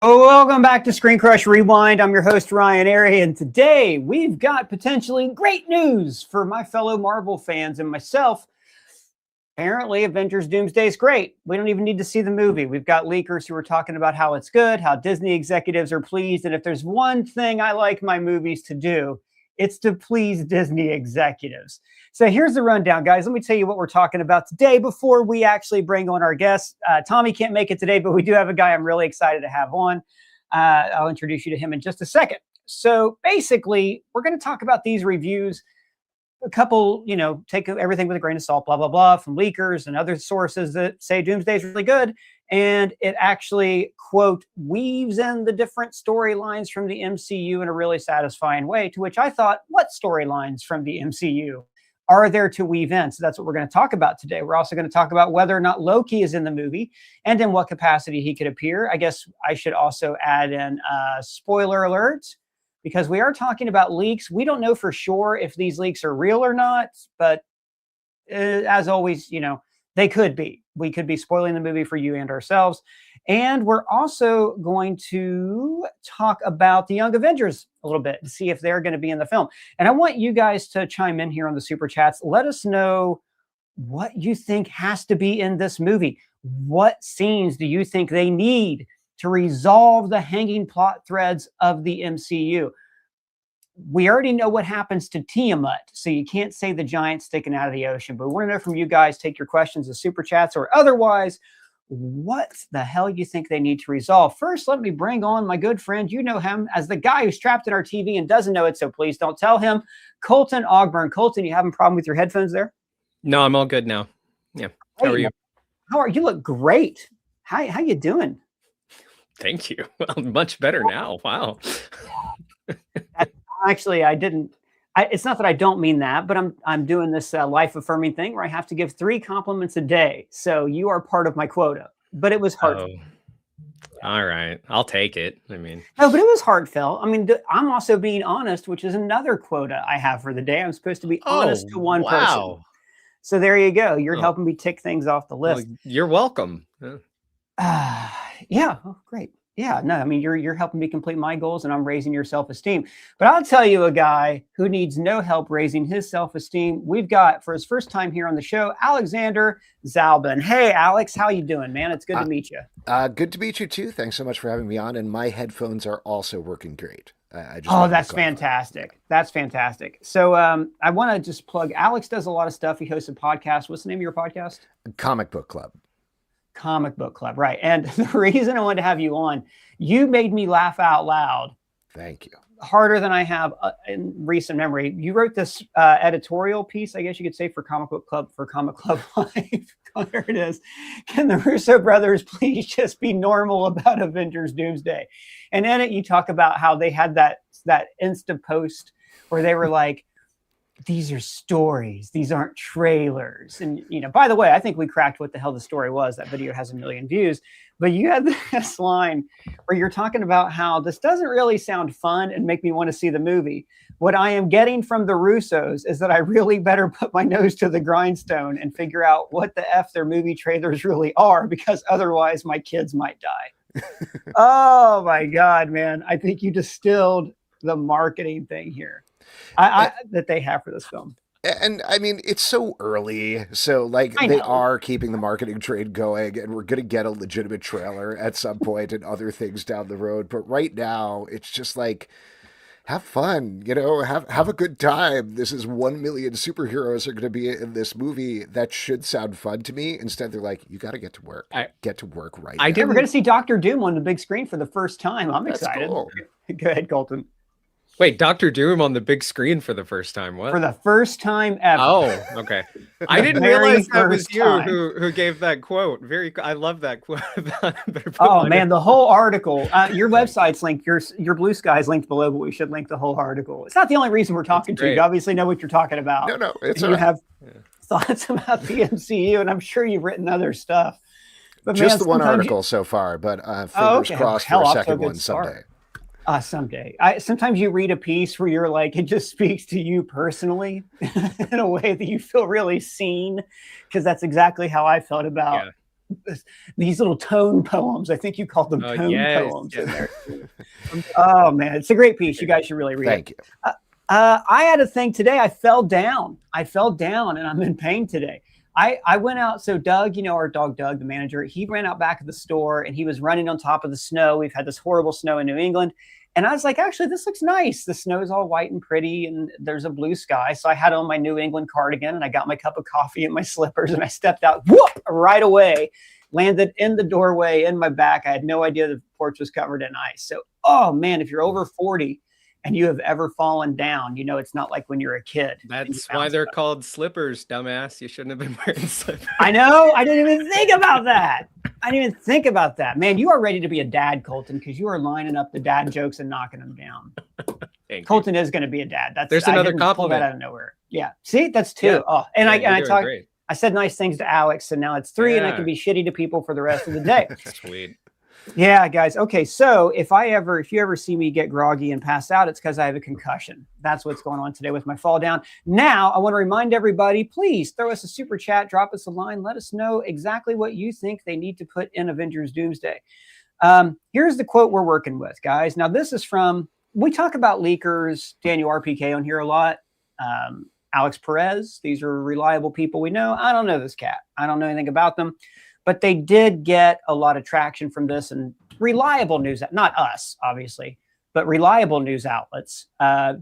Oh, welcome back to ScreenCrush Rewind. I'm your host, Ryan Airy, and today we've got potentially great news for my fellow Marvel fans and myself. Apparently, Avengers Doomsday is great. We don't even need to see the movie. We've got leakers who are talking about how it's good, how Disney executives are pleased, and if there's one thing I like my movies to do, it's to please Disney executives. So here's the rundown, guys. Let me tell you what we're talking about today before we actually bring on our guest. Tommy can't make it today, but we do have a guy I'm really excited to have on. I'll introduce you to him in just a second. So basically, we're going to talk about these reviews. A couple, take everything with a grain of salt, blah, blah, blah, from leakers and other sources that say Doomsday is really good. And it actually, quote, weaves in the different storylines from the MCU in a really satisfying way, to which I thought, what storylines from the MCU are there to weave in? So that's what we're going to talk about today. We're also going to talk about whether or not Loki is in the movie and in what capacity he could appear. I guess I should also add in spoiler alert, because we are talking about leaks. We don't know for sure if these leaks are real or not, but as always, they could be. We could be spoiling the movie for you and ourselves. And we're also going to talk about the Young Avengers a little bit to see if they're going to be in the film. And I want you guys to chime in here on the Super Chats. Let us know what you think has to be in this movie. What scenes do you think they need to resolve the hanging plot threads of the MCU? We already know what happens to Tiamat, so you can't say the giant sticking out of the ocean. But we want to know from you guys, take your questions as Super Chats or otherwise, what the hell you think they need to resolve. First, let me bring on my good friend. You know him as the guy who's trapped in our TV and doesn't know it, so please don't tell him. Colton Ogburn. Colton, you having a problem with your headphones there? No, I'm all good now. Yeah. How are you? How are you? Look great. How you doing? Thank you. Well, much better now. Wow. Actually, I didn't. It's not that I don't mean that, but I'm doing this life affirming thing where I have to give 3 compliments a day. So you are part of my quota. But it was heartfelt. All right, I'll take it. I mean, no, but it was heartfelt. I mean, I'm also being honest, which is another quota I have for the day. I'm supposed to be honest to one person. So there you go. You're helping me tick things off the list. Well, you're welcome. Yeah. Oh, great. Yeah, no, I mean, you're helping me complete my goals and I'm raising your self-esteem. But I'll tell you a guy who needs no help raising his self-esteem. We've got, for his first time here on the show, Alexander Zalbin. Hey, Alex, how you doing, man? It's good to meet you. Good to meet you, too. Thanks so much for having me on. And my headphones are also working great. That's fantastic. That's fantastic. So I want to just plug, Alex does a lot of stuff. He hosts a podcast. What's the name of your podcast? Comic Book Club. Comic Book Club, right. And the reason I wanted to have you on, you made me laugh out loud. Thank you. Harder than I have in recent memory. You wrote this editorial piece, I guess you could say, for Comic Book Club, for Comic Club Live. There it is. Can the Russo brothers please just be normal about Avengers Doomsday? And in it, you talk about how they had that Insta post where they were like, these are stories. These aren't trailers. And, by the way, I think we cracked what the hell the story was. That video has 1 million views. But you had this line where you're talking about how this doesn't really sound fun and make me want to see the movie. What I am getting from the Russos is that I really better put my nose to the grindstone and figure out what the F their movie trailers really are, because otherwise my kids might die. Oh, my God, man. I think you distilled the marketing thing here. That they have for this film. And I mean, it's so early. So they are keeping the marketing train going, and we're going to get a legitimate trailer at some point and other things down the road. But right now it's just like, have fun, have a good time. This is 1 million superheroes are going to be in this movie. That should sound fun to me. Instead, they're like, you got to get to work. Get to work right now. We're going to see Dr. Doom on the big screen for the first time. I'm excited. Cool. Go ahead, Colton. Wait, Dr. Doom on the big screen for the first time? What? For the first time ever. Oh, okay. I didn't realize that was you who gave that quote. I love that quote. Oh, man, the whole article. Your website's linked. Your Blue Sky's linked below, but we should link the whole article. It's not the only reason we're talking to you. You obviously know what you're talking about. No, it's you have thoughts about the MCU, and I'm sure you've written other stuff. But just the one article so far, but fingers crossed for a second one someday. Someday. Sometimes you read a piece where you're like, it just speaks to you personally in a way that you feel really seen, because that's exactly how I felt about these little tone poems. I think you called them tone poems in there. Oh man, it's a great piece. You guys should really read it. Thank you. I had a thing today. I fell down and I'm in pain today. I went out. So Doug, our dog Doug, the manager, he ran out back of the store and he was running on top of the snow. We've had this horrible snow in New England. And I was like, actually, this looks nice. The snow is all white and pretty and there's a blue sky. So I had on my New England cardigan and I got my cup of coffee and my slippers and I stepped out, whoop, right away, landed in the doorway in my back. I had no idea the porch was covered in ice. So, oh man, if you're over 40 and you have ever fallen down, it's not like when you're a kid. That's why they're called slippers, dumbass. You shouldn't have been wearing slippers. I know. I didn't even think about that. Man, you are ready to be a dad, Colton, because you are lining up the dad jokes and knocking them down. Colton is going to be a dad. There's another compliment. That out of nowhere. Yeah. See, that's two. Yeah. Oh, and I said nice things to Alex, and now it's three, and I can be shitty to people for the rest of the day. Sweet. Yeah, guys. Okay, so if you ever see me get groggy and pass out, it's because I have a concussion. That's what's going on today with my fall down. Now, I want to remind everybody, please throw us a super chat, drop us a line, let us know exactly what you think they need to put in Avengers Doomsday. Here's the quote we're working with, guys. Now, this is we talk about leakers, Daniel RPK on here a lot, Alex Perez. These are reliable people we know. I don't know this cat. I don't know anything about them. But they did get a lot of traction from this, and reliable news, not us, obviously, but reliable news outlets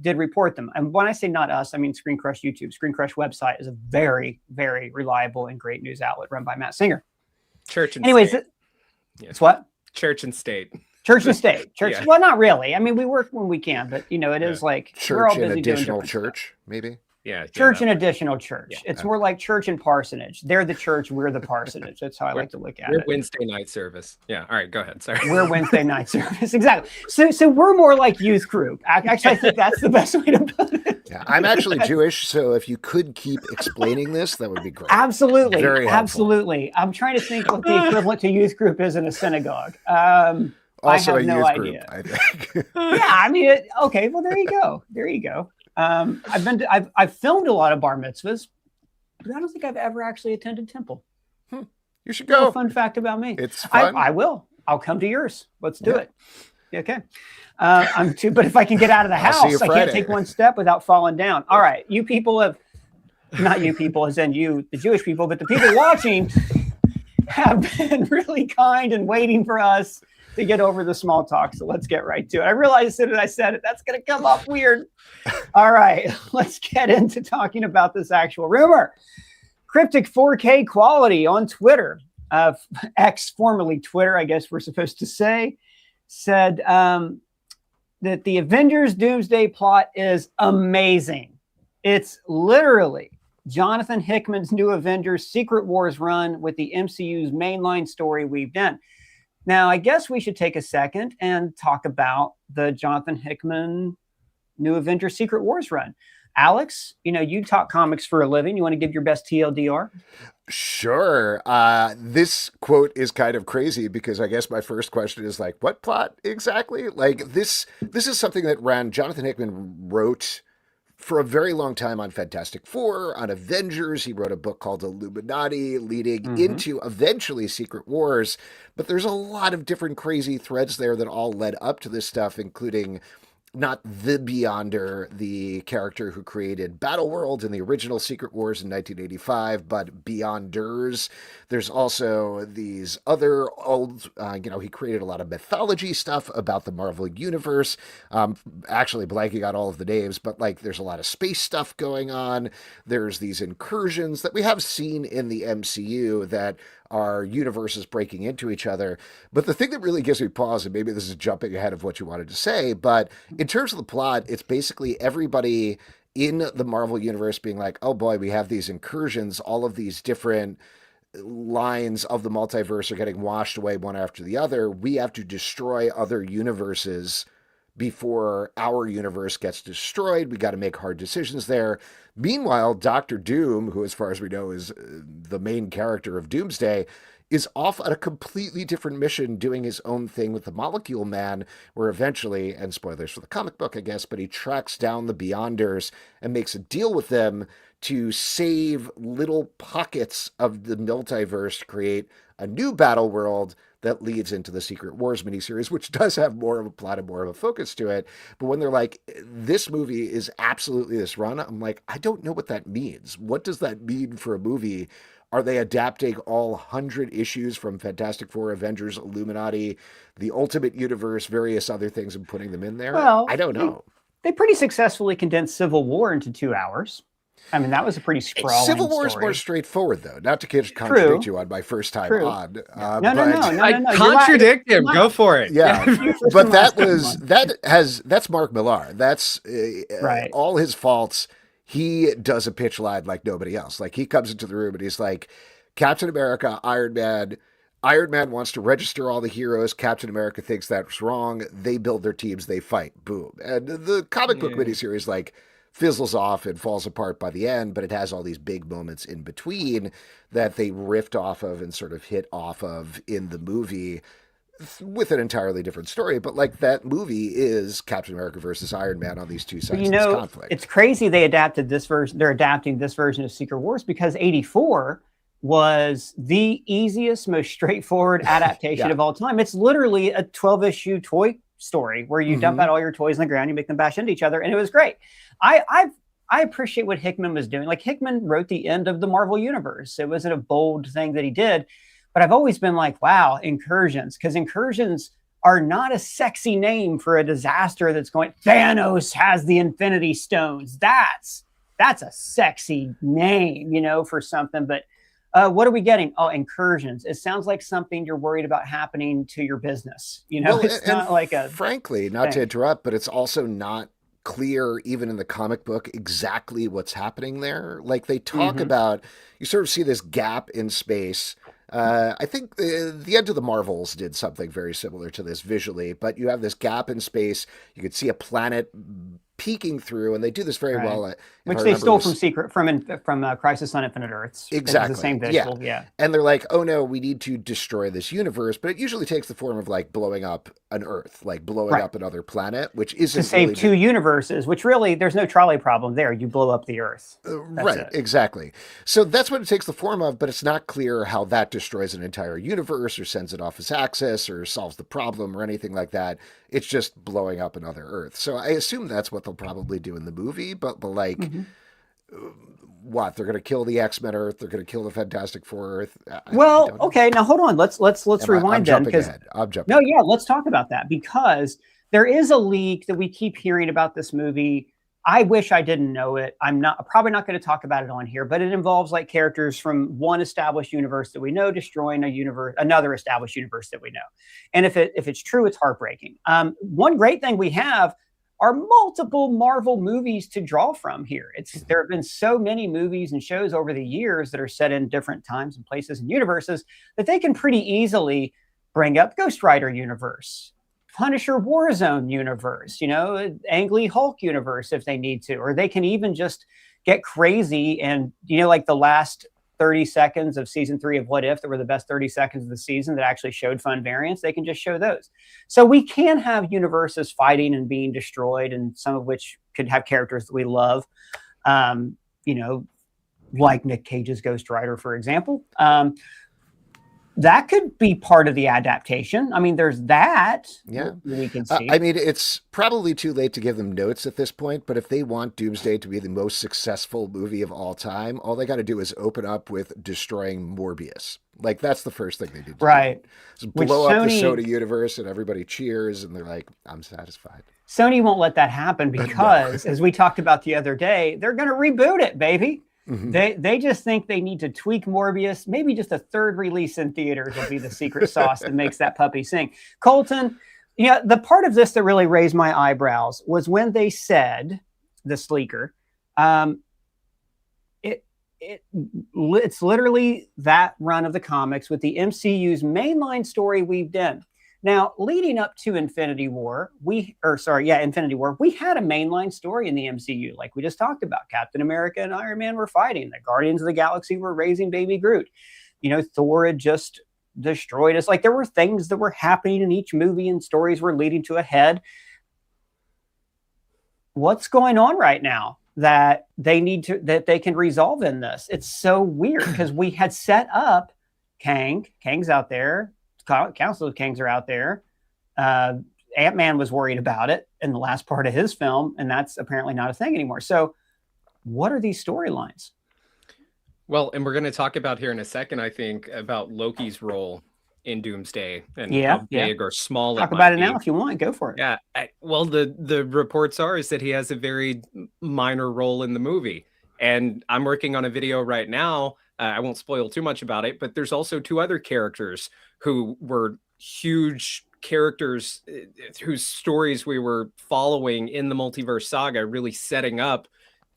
did report them. And when I say not us, I mean ScreenCrush YouTube. ScreenCrush website is a very, very reliable and great news outlet run by Matt Singer. Church and Anyways, state. It's what? Church and state. Church and state. Church. Yeah. Well, not really. I mean, we work when we can, but it is like church we're all busy and additional doing church, stuff. maybe. Yeah, church and additional church. Yeah, it's more like church and parsonage. They're the church, we're the parsonage. That's how I like to look at it. We're Wednesday night service. Yeah. All right, go ahead. Sorry. We're Wednesday night service. Exactly. So we're more like youth group. Actually, I think that's the best way to put it. Yeah, I'm actually Jewish, so if you could keep explaining this, that would be great. Absolutely. Very helpful. Absolutely. I'm trying to think what the equivalent to youth group is in a synagogue. Also I have no idea. Group, I think. Yeah, I mean, okay. Well, there you go. There you go. I've filmed a lot of bar mitzvahs, but I don't think I've ever actually attended temple. You should go. Fun fact about me. It's fun. I will. I'll come to yours. Let's do it. Okay. But if I can get out of the house, I can't take one step without falling down. All right. You people not you people as in you, the Jewish people, but the people watching have been really kind and waiting for us to get over the small talk. So let's get right to it. I realized as soon as I said it, that's going to come up weird. All right, let's get into talking about this actual rumor. Cryptic 4K quality on Twitter, X, formerly Twitter, I guess we're supposed to say, said that the Avengers Doomsday plot is amazing. It's literally Jonathan Hickman's new Avengers Secret Wars run with the MCU's mainline story weaved in. Now, I guess we should take a second and talk about the Jonathan Hickman New Avengers Secret Wars run. Alex, you talk comics for a living. You want to give your best TLDR? Sure. This quote is kind of crazy because I guess my first question is like, what plot exactly? Like this is something that Jonathan Hickman wrote for a very long time on Fantastic Four, on Avengers. He wrote a book called Illuminati leading into eventually Secret Wars. But there's a lot of different crazy threads there that all led up to this stuff, including not the Beyonder, the character who created Battleworld in the original Secret Wars in 1985, but Beyonders. There's also these other old, he created a lot of mythology stuff about the Marvel Universe. Actually blanking out all of the names, but there's a lot of space stuff going on. There's these incursions that we have seen in the MCU that are universes breaking into each other. But the thing that really gives me pause, and maybe this is jumping ahead of what you wanted to say, but in terms of the plot, it's basically everybody in the Marvel Universe being like, oh boy, we have these incursions, all of these different lines of the multiverse are getting washed away one after the other. We have to destroy other universes before our universe gets destroyed. We got to make hard decisions there. Meanwhile, Doctor Doom, who as far as we know is the main character of Doomsday, is off on a completely different mission doing his own thing with the Molecule Man, where eventually, and spoilers for the comic book, I guess, but he tracks down the Beyonders and makes a deal with them to save little pockets of the multiverse to create a new battle world that leads into the Secret Wars miniseries, which does have more of a plot and more of a focus to it. But when they're like, this movie is absolutely this run, I'm like, I don't know what that means. What does that mean for a movie? Are they adapting all 100 issues from Fantastic Four, Avengers, Illuminati, the Ultimate Universe, various other things, and putting them in there? Well, I don't know. They pretty successfully condensed Civil War into 2 hours. I mean, that was a pretty sprawling Civil War is story. more straightforward, though. Not to contradict you on my first time on. No. Contradict him. Go for it. Yeah, but that's Mark Millar. That's right. All his faults. He does a pitch line like nobody else. Like, he comes into the room and he's like, Captain America, Iron Man. Iron Man wants to register all the heroes. Captain America thinks that's wrong. They build their teams. They fight. Boom. And the comic book miniseries, like, fizzles off and falls apart by the end, but it has all these big moments in between that they riffed off of and sort of hit off of in the movie with an entirely different story. But like, that movie is Captain America versus Iron Man on these two sides of this conflict. It's crazy they adapted this version. They're adapting this version of Secret Wars because 84 was the easiest, most straightforward adaptation of all time. It's literally a 12-issue toy story where you dump out all your toys on the ground, you make them bash into each other, and it was great. I appreciate what Hickman was doing. Like, Hickman wrote the end of the Marvel Universe. It wasn't a bold thing that he did, but I've always been like, wow, incursions, because incursions are not a sexy name for a disaster that's going, Thanos has the Infinity Stones. That's a sexy name, for something. But what are we getting? Oh, incursions. It sounds like something you're worried about happening to your business. It's not like a... Frankly, not to interrupt, but it's also not clear, even in the comic book, exactly what's happening there. Like, they talk about, you sort of see this gap in space. I think the end of the Marvels did something very similar to this visually, but you have this gap in space. You could see a planet peeking through, and they do this very well. Which they stole from Crisis on Infinite Earths. Exactly. The same visual, yeah. And they're like, oh no, we need to destroy this universe, but it usually takes the form of like blowing up an Earth, like blowing up another planet, which isn't to save two universes, which really there's no trolley problem there. You blow up the Earth. Exactly. So that's what it takes the form of, but it's not clear how that destroys an entire universe or sends it off its axis or solves the problem or anything like that. It's just blowing up another Earth. So I assume that's what they'll probably do in the movie, but like, what, they're going to kill the X-Men Earth, they're going to kill the Fantastic Four Earth. Okay, now hold on. Let's rewind then, because I'm jumping. No, yeah, let's talk about that, because there is a leak that we keep hearing about this movie. I wish I didn't know it. I'm probably not going to talk about it on here, but it involves like characters from one established universe that we know destroying another established universe that we know. And if it's true, it's heartbreaking. One great thing we have are multiple Marvel movies to draw from here. There have been so many movies and shows over the years that are set in different times and places and universes that they can pretty easily bring up Ghost Rider universe, Punisher Warzone universe, Ang Lee Hulk universe if they need to, or they can even just get crazy and, like the last 30 seconds of season 3 of What If that were the best 30 seconds of the season that actually showed fun variants, they can just show those. So we can have universes fighting and being destroyed, and some of which could have characters that we love, like Nick Cage's Ghost Rider, for example. That could be part of the adaptation. I mean, there's that. Yeah. We can see. I mean, it's probably too late to give them notes at this point, but if they want Doomsday to be the most successful movie of all time, all they got to do is open up with destroying Morbius. Like, that's the first thing they do. Right. Just blow up the Sony universe and everybody cheers and they're like, I'm satisfied. Sony won't let that happen because, as we talked about the other day, they're going to reboot it, baby. They just think they need to tweak Morbius. Maybe just a third release in theaters will be the secret sauce that makes that puppy sing. Colton, the part of this that really raised my eyebrows was when they said, the Sleeker, it's literally that run of the comics with the MCU's mainline story weaved in. Now, leading up to Infinity War, we had a mainline story in the MCU, like we just talked about. Captain America and Iron Man were fighting. The Guardians of the Galaxy were raising baby Groot. Thor had just destroyed us. Like there were things that were happening in each movie and stories were leading to a head. What's going on right now that they can resolve in this? It's so weird because we had set up Kang's out there. Council of Kangs are out there. Ant-Man was worried about it in the last part of his film, and that's apparently not a thing anymore. So what are these storylines? Well, and we're going to talk about here in a second, I think, about Loki's role in Doomsday and how big or small talk about it now if you want. Go for it. Yeah. Well, the reports is that he has a very minor role in the movie. And I'm working on a video right now. I won't spoil too much about it, but there's also 2 other characters who were huge characters whose stories we were following in the multiverse saga, really setting up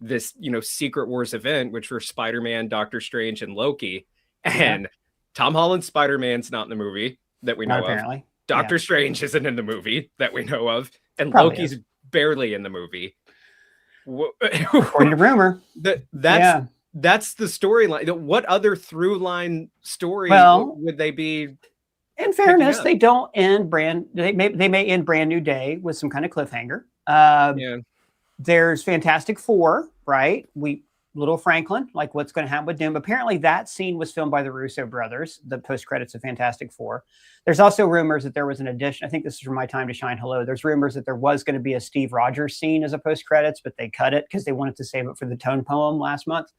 this, Secret Wars event, which were Spider-Man, Doctor Strange, and Loki. And Tom Holland's Spider-Man's not in the movie that we know of. Doctor Strange isn't in the movie that we know of. And Probably Loki's barely in the movie. According to rumor. That's the storyline. What other through line story would they be? In fairness, they don't end they may end Brand New Day with some kind of cliffhanger. There's Fantastic Four, right? Little Franklin, like what's going to happen with Doom. Apparently that scene was filmed by the Russo brothers, the post credits of Fantastic Four. There's also rumors that there was an addition. I think this is from My Time to Shine. Hello. There's rumors that there was going to be a Steve Rogers scene as a post credits, but they cut it because they wanted to save it for the Tone poem last month.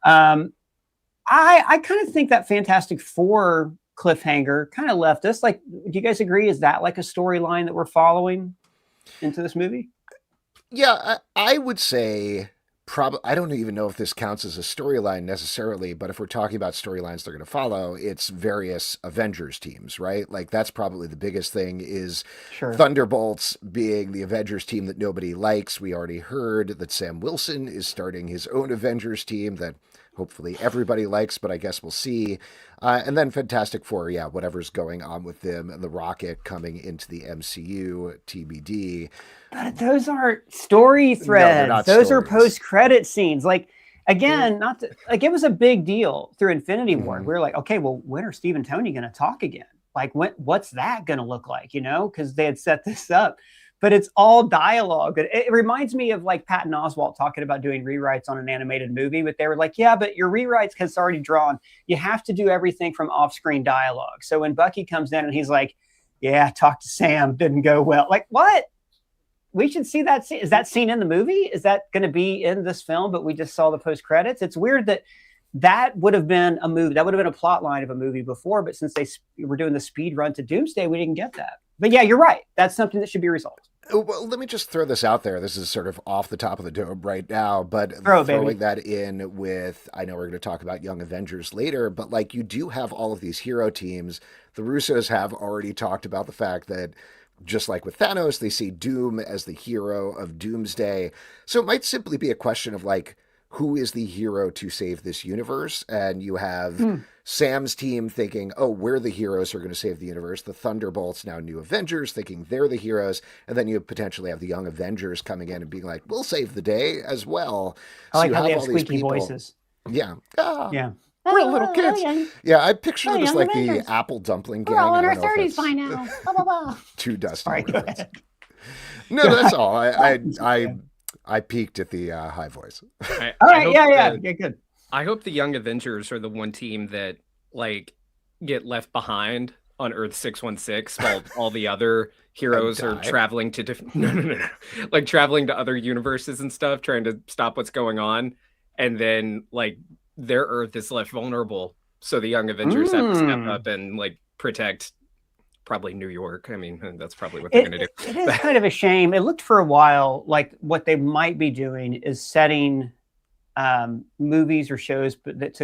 I kind of think that Fantastic Four cliffhanger kind of left us. Like, do you guys agree? Is that like a storyline that we're following into this movie? Yeah, I would say probably. I don't even know if this counts as a storyline necessarily, but if we're talking about storylines they're going to follow, it's various Avengers teams, right? Like that's probably the biggest thing is Thunderbolts being the Avengers team that nobody likes. We already heard that Sam Wilson is starting his own Avengers team that hopefully everybody likes, but I guess we'll see. And then Fantastic Four, whatever's going on with them and the Rocket coming into the MCU, TBD. But those aren't story threads. No, those are post-credit scenes. Like, again, it was a big deal through Infinity War. We were like, okay, well, when are Steve and Tony going to talk again? Like, what's that going to look like? Because they had set this up. But it's all dialogue. It reminds me of like Patton Oswalt talking about doing rewrites on an animated movie, but they were like, yeah, but your rewrites, because it's already drawn, you have to do everything from off-screen dialogue. So when Bucky comes in and he's like, yeah, talk to Sam, didn't go well. Like, what? We should see that scene. Is that scene in the movie? Is that going to be in this film, but we just saw the post-credits? It's weird that would have been a movie. That would have been a plot line of a movie before, but since they were doing the speed run to Doomsday, we didn't get that. But yeah, you're right. That's something that should be resolved. Well, let me just throw this out there. This is sort of off the top of the dome right now, but throwing that in with, I know we're going to talk about Young Avengers later, but like you do have all of these hero teams. The Russos have already talked about the fact that just like with Thanos, they see Doom as the hero of Doomsday. So it might simply be a question of like, who is the hero to save this universe? And you have Sam's team thinking, oh, we're the heroes who are going to save the universe. The Thunderbolts, now New Avengers, thinking they're the heroes. And then you potentially have the Young Avengers coming in and being like, we'll save the day as well. I like how they have squeaky voices. Yeah. Yeah. We're little kids. Yeah, I picture them as like Avengers. The Apple Dumpling Gang. We're all in our 30s by now. Blah, blah, blah. Too dusty. No, that's all. I peaked at the high voice. All right, yeah, good. I hope the Young Avengers are the one team that like get left behind on Earth 616 while all the other heroes are traveling to different no, like traveling to other universes and stuff, trying to stop what's going on, and then like their Earth is left vulnerable, so the Young Avengers have to step up and like protect. Probably New York. I mean, that's probably what they're going to do. It is kind of a shame. It looked for a while like what they might be doing is setting movies or shows that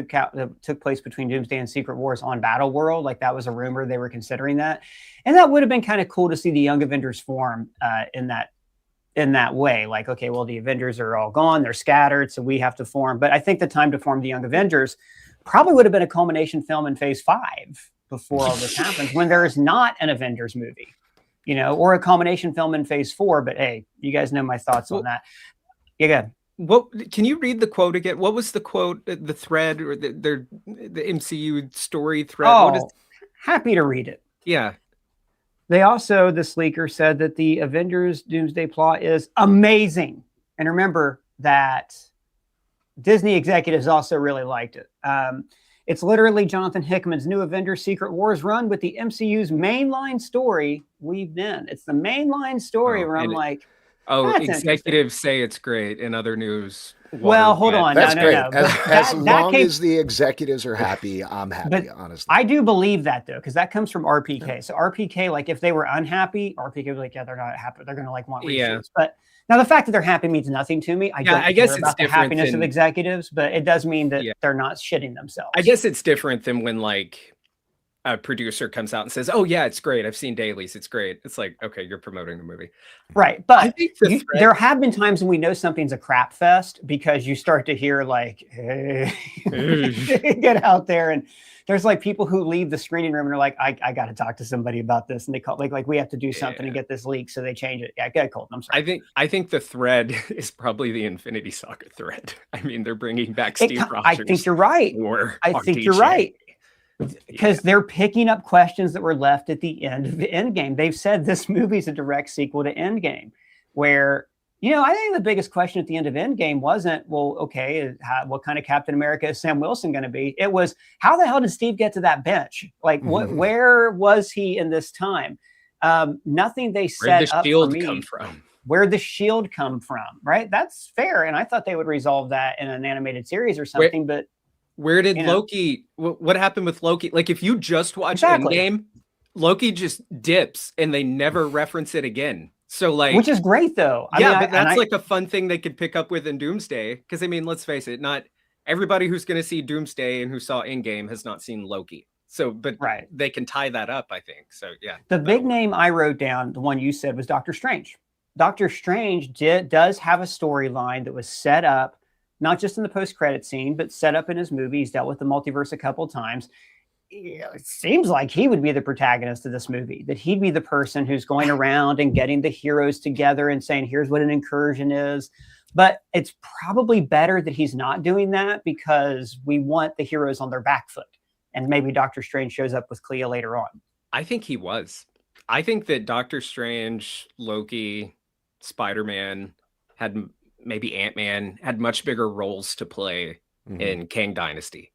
took place between Doomsday and Secret Wars on Battle World. Like that was a rumor they were considering that, and that would have been kind of cool to see the Young Avengers form in that way. Like, okay, well, the Avengers are all gone; they're scattered, so we have to form. But I think the time to form the Young Avengers probably would have been a culmination film in Phase 5. Before all this happens, when there is not an Avengers movie, or a culmination film in Phase 4. But hey, you guys know my thoughts on that. Yeah, good. Can you read the quote again? What was the quote? The thread or the MCU story thread? Oh, Happy to read it. Yeah. They also, this leaker said that the Avengers Doomsday plot is amazing. And remember that Disney executives also really liked it. It's literally Jonathan Hickman's new Avengers Secret Wars run with the MCU's mainline story weaved in. It's the mainline story where I'm like, executives say it's great. In other news, well, hold on. That's great. No. As long as the executives are happy, I'm happy, honestly. I do believe that, though, because that comes from RPK. Yeah. So RPK, like, if they were unhappy, RPK was like, yeah, they're not happy. They're going to, like, want reshoots. Yeah. But now the fact that they're happy means nothing to me. I guess it's about the happiness of executives, but it does mean that they're not shitting themselves. I guess it's different than when, like, a producer comes out and says, oh, yeah, it's great. I've seen dailies. It's great. It's like, okay, you're promoting the movie. Right. But I think there have been times when we know something's a crap fest because you start to hear like, hey, get out there. And there's like people who leave the screening room and are like, I got to talk to somebody about this. And they call like we have to do something to get this leak. So they change it. Yeah, go ahead, Colton. I'm sorry. I think the thread is probably the Infinity Saga thread. I mean, they're bringing back Steve Rogers. I think you're right. I think you're right. Because they're picking up questions that were left at the end of the Endgame. They've said this movie is a direct sequel to Endgame, where, I think the biggest question at the end of Endgame wasn't, well, okay, what kind of Captain America is Sam Wilson going to be? It was, how the hell did Steve get to that bench? Like, where was he in this time? Nothing they set up for me. Where'd the shield come from? Where'd the shield come from? Right? That's fair. And I thought they would resolve that in an animated series or something, but where did Loki, what happened with Loki? Like, if you just watch Endgame, Loki just dips and they never reference it again. So, like, which is great, though. But that's like a fun thing they could pick up with in Doomsday. Because, I mean, let's face it, not everybody who's going to see Doomsday and who saw Endgame has not seen Loki. So, but they can tie that up, I think. So, yeah. The big name I wrote down, the one you said, was Doctor Strange. Doctor Strange does have a storyline that was set up, not just in the post-credit scene, but set up in his movie. He's dealt with the multiverse a couple of times. It seems like he would be the protagonist of this movie, that he'd be the person who's going around and getting the heroes together and saying, here's what an incursion is. But it's probably better that he's not doing that because we want the heroes on their back foot. And maybe Doctor Strange shows up with Clea later on. I think he was. I think that Doctor Strange, Loki, Spider-Man had... maybe Ant-Man had much bigger roles to play in Kang Dynasty.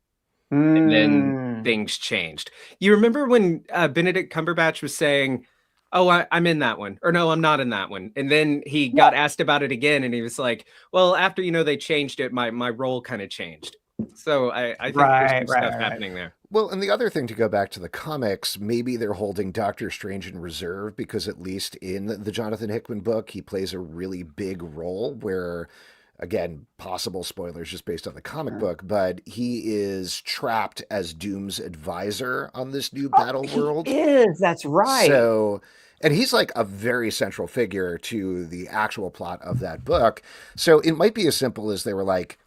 And then things changed. You remember when Benedict Cumberbatch was saying, oh, I'm in that one. Or no, I'm not in that one. And then he got asked about it again. And he was like, well, after, they changed it, my role kind of changed. So I think there's some stuff happening there. Well, and the other thing, to go back to the comics, maybe they're holding Doctor Strange in reserve because at least in the Jonathan Hickman book, he plays a really big role where, again, possible spoilers just based on the comic book, but he is trapped as Doom's advisor on this new battle world. He is, that's right. So, and he's like a very central figure to the actual plot of that book. So it might be as simple as they were like,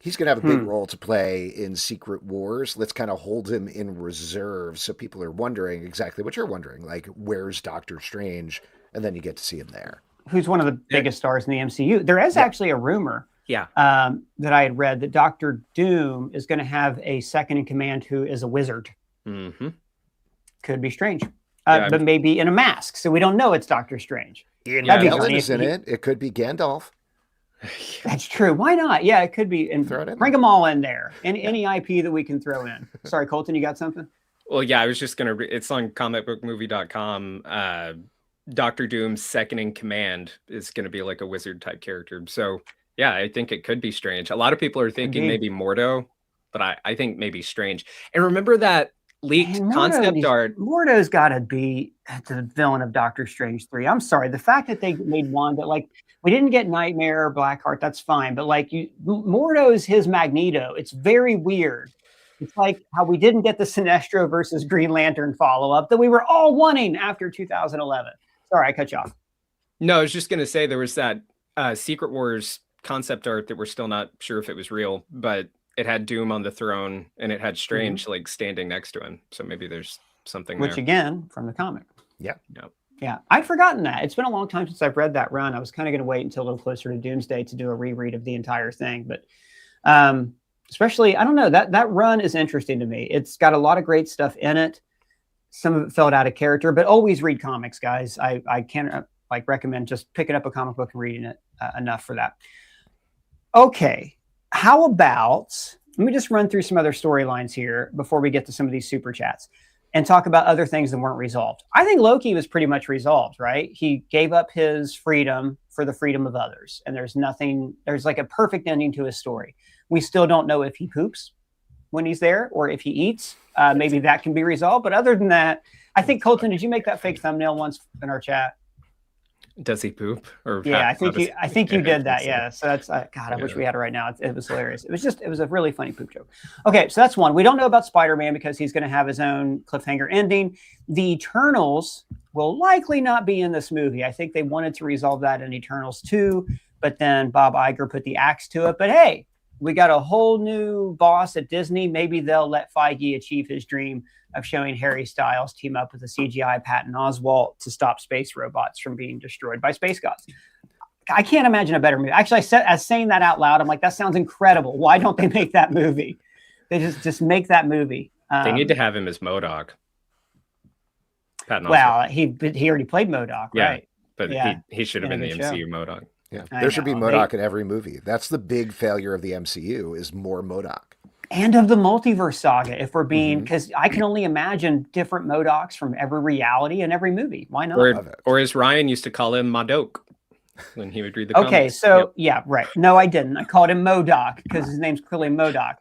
he's going to have a big role to play in Secret Wars. Let's kind of hold him in reserve so people are wondering exactly what you're wondering. Like, where's Doctor Strange? And then you get to see him there. Who's one of the biggest stars in the MCU. There is actually a rumor that I had read that Doctor Doom is going to have a second in command who is a wizard. Could be Strange. But maybe in a mask. So we don't know it's Doctor Strange. Ian McKellen is in it. It could be Gandalf. That's true. Why not? Yeah, it could be. And bring them all in there. Any IP that we can throw in. Sorry, Colton, you got something? Well, yeah, I was just going to... It's on comicbookmovie.com. Dr. Doom's second in command is going to be like a wizard type character. So, yeah, I think it could be Strange. A lot of people are thinking maybe Mordo, but I think maybe Strange. And remember that leaked concept art? Mordo's got to be the villain of Doctor Strange 3. I'm sorry. The fact that they made one that, like, we didn't get Nightmare or Blackheart, that's fine. But, like, Mordo's his Magneto. It's very weird. It's like how we didn't get the Sinestro versus Green Lantern follow-up that we were all wanting after 2011. Sorry, I cut you off. No, I was just going to say there was that Secret Wars concept art that we're still not sure if it was real, but it had Doom on the throne and it had Strange like standing next to him. So maybe there's something Which there. Again, from the comic. Yeah. Yeah, I'd forgotten that. It's been a long time since I've read that run. I was kind of going to wait until a little closer to Doomsday to do a reread of the entire thing. But especially, I don't know, that run is interesting to me. It's got a lot of great stuff in it. some of it felt out of character, but always read comics, guys. I can't recommend just picking up a comic book and reading it enough for that. Okay, how about, let me just run through some other storylines here before we get to some of these super chats and talk about other things that weren't resolved. I think Loki was pretty much resolved, right? He gave up his freedom for the freedom of others. And there's like a perfect ending to his story. We still don't know if he poops when he's there or if he eats. Maybe that can be resolved. But other than that, I think, Colton, did you make that fake thumbnail once in our chat? Does he poop? Or yeah, I think you did that. Yeah. So that's God. I wish we had it right now. It was hilarious. It was a really funny poop joke. Okay, so that's one. We don't know about Spider-Man because he's going to have his own cliffhanger ending. The Eternals will likely not be in this movie. I think they wanted to resolve that in Eternals 2, but then Bob Iger put the axe to it. But hey, we got a whole new boss at Disney. Maybe they'll let Feige achieve his dream of showing Harry Styles team up with a CGI Patton Oswalt to stop space robots from being destroyed by space gods. I can't imagine a better movie. Actually, as saying that out loud, I'm like, that sounds incredible. Why don't they make that movie? They just make that movie. They need to have him as MODOK. Patton Oswalt. He already played MODOK, right? But he should have been the MCU MODOK. Yeah, there should be MODOK in every movie. That's the big failure of the MCU is more MODOK. And of the multiverse saga, if we're being, because I can only imagine different MODOKs from every reality in every movie. Why not? Or as Ryan used to call him, Modok, when he would read the comics. Okay, so yeah, right. No, I didn't. I called him MODOK because his name's clearly MODOK.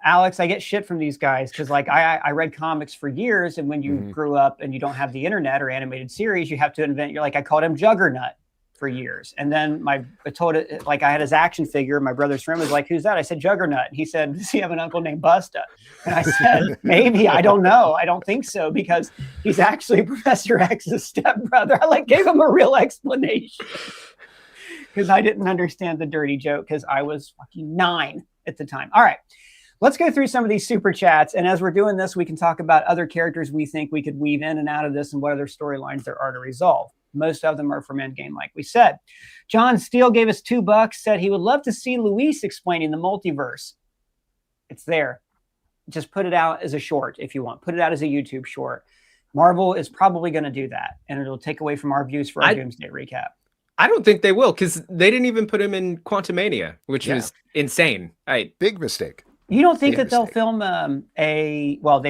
Alex, I get shit from these guys because like I read comics for years, and when you grew up and you don't have the internet or animated series, you have to invent. You're like, I called him Juggernaut for years. And then I told it, like I had his action figure. My brother's friend was like, who's that? I said, Juggernaut. And he said, does he have an uncle named Busta? And I said, maybe, I don't know. I don't think so because he's actually Professor X's stepbrother. I gave him a real explanation because I didn't understand the dirty joke because I was fucking 9 at the time. All right, let's go through some of these super chats. And as we're doing this, we can talk about other characters we think we could weave in and out of this and what other storylines there are to resolve. Most of them are from Endgame, like we said. John Steele gave us $2, said he would love to see Luis explaining the multiverse. It's there. Just put it out as a short if you want. Put it out as a YouTube short. Marvel is probably going to do that, and it'll take away from our views for our Doomsday recap. I don't think they will, because they didn't even put him in Quantumania, which was insane. Big mistake. You don't think that they'll film well,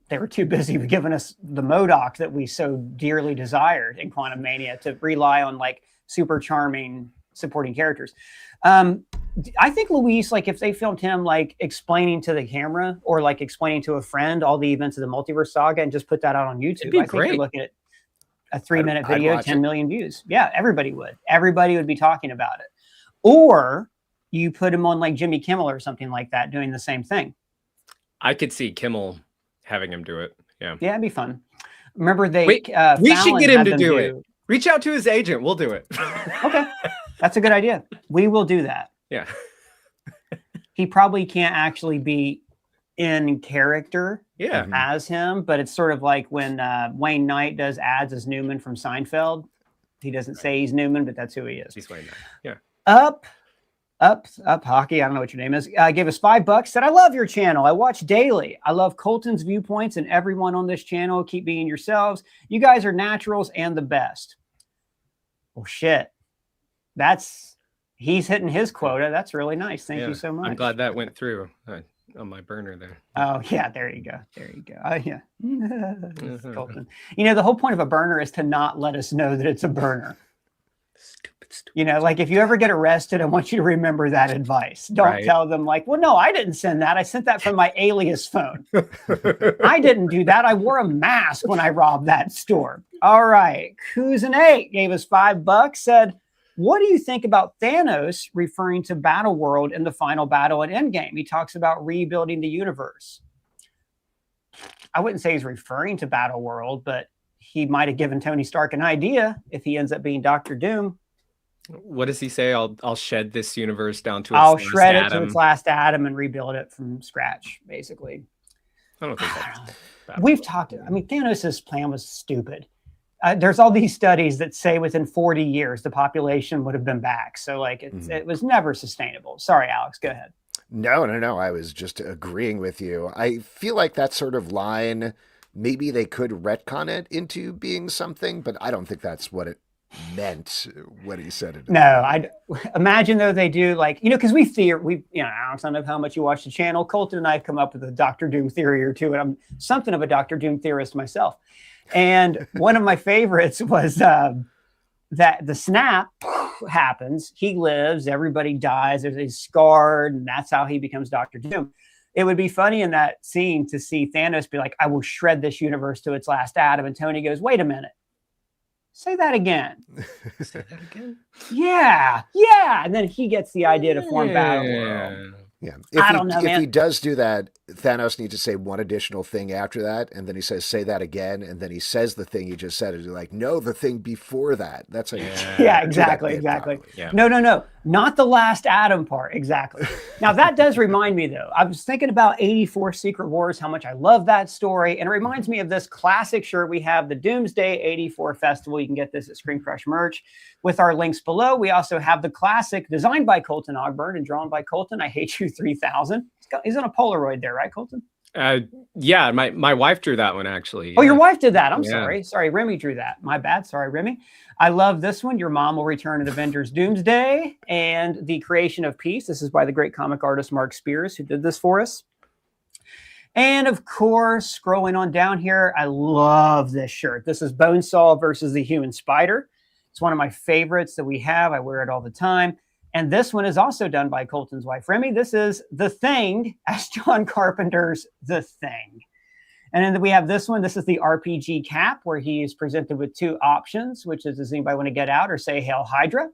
they were too busy giving us the MODOK that we so dearly desired in Quantum Mania to rely on like super charming supporting characters. I think Luis, like if they filmed him like explaining to the camera or like explaining to a friend all the events of the Multiverse Saga and just put that out on YouTube, I think you're looking at a 3-minute video, 10 million views. Yeah, everybody would. Everybody would be talking about it. Or you put him on like Jimmy Kimmel or something like that doing the same thing. I could see Kimmel having him do it. Yeah, it'd be fun. Remember we should get him to do it. Reach out to his agent. We'll do it. Okay, that's a good idea. We will do that. Yeah. He probably can't actually be in character as him, but it's sort of like when Wayne Knight does ads as Newman from Seinfeld. He doesn't say he's Newman, but that's who he is. He's Wayne Knight. Yeah. Up hockey. I don't know what your name is. Gave us $5. Said, I love your channel. I watch daily. I love Colton's viewpoints and everyone on this channel. Keep being yourselves. You guys are naturals and the best. Well, shit. He's hitting his quota. That's really nice. Thank you so much. I'm glad that went through on my burner there. Oh yeah. There you go. Oh yeah. Colton. You know, the whole point of a burner is to not let us know that it's a burner. Stupid. You know, like if you ever get arrested, I want you to remember that advice. Don't tell them like, well, no, I didn't send that. I sent that from my alias phone. I didn't do that. I wore a mask when I robbed that store. All right. Who's an 8 gave us $5, said, what do you think about Thanos referring to Battle World in the final battle at Endgame? He talks about rebuilding the universe. I wouldn't say he's referring to Battle World, but he might have given Tony Stark an idea if he ends up being Dr. Doom. What does he say? I'll shed this universe down to its last atom and rebuild it from scratch, basically. I don't think that's We've talked. I mean, Thanos' plan was stupid. There's all these studies that say within 40 years the population would have been back. So like it was never sustainable. Sorry, Alex, go ahead. No. I was just agreeing with you. I feel like that sort of line maybe they could retcon it into being something, but I don't think that's what it meant when he said it. No, I imagine though they do, like, because Alex, I don't know how much you watch the channel. Colton and I have come up with a Doctor Doom theory or two, and I'm something of a Doctor Doom theorist myself. And one of my favorites was that the snap happens, he lives, everybody dies, he's scarred, and that's how he becomes Doctor Doom. It would be funny in that scene to see Thanos be like, I will shred this universe to its last atom. And Tony goes, wait a minute. Say that again. Say that again? Yeah. And then he gets the idea to form Battle World. Yeah. If he does do that, Thanos needs to say one additional thing after that, and then he says, say that again, and then he says the thing he just said, and you're like, no, the thing before that. That's how exactly. Yeah. No. Not the last atom part. Exactly. Now, that does remind me, though. I was thinking about 84 Secret Wars, how much I love that story. And it reminds me of this classic shirt we have, the Doomsday 84 Festival. You can get this at ScreenCrush merch with our links below. We also have the classic designed by Colton Ogburn and drawn by Colton, I Hate You 3000. He's on a Polaroid there, right, Colton? Yeah, my wife drew that one, actually. Oh, your wife did that. I'm sorry. Sorry, Remy drew that. My bad. Sorry, Remy. I love this one. Your Mom Will Return in Avengers Doomsday and The Creation of Peace. This is by the great comic artist Mark Spears, who did this for us. And of course, scrolling on down here, I love this shirt. This is Bonesaw versus the Human Spider. It's one of my favorites that we have. I wear it all the time. And this one is also done by Colton's wife, Remy. This is The Thing, as John Carpenter's The Thing. And then we have this one. This is the RPG cap, where he is presented with two options, which is, does anybody want to get out or say Hail Hydra?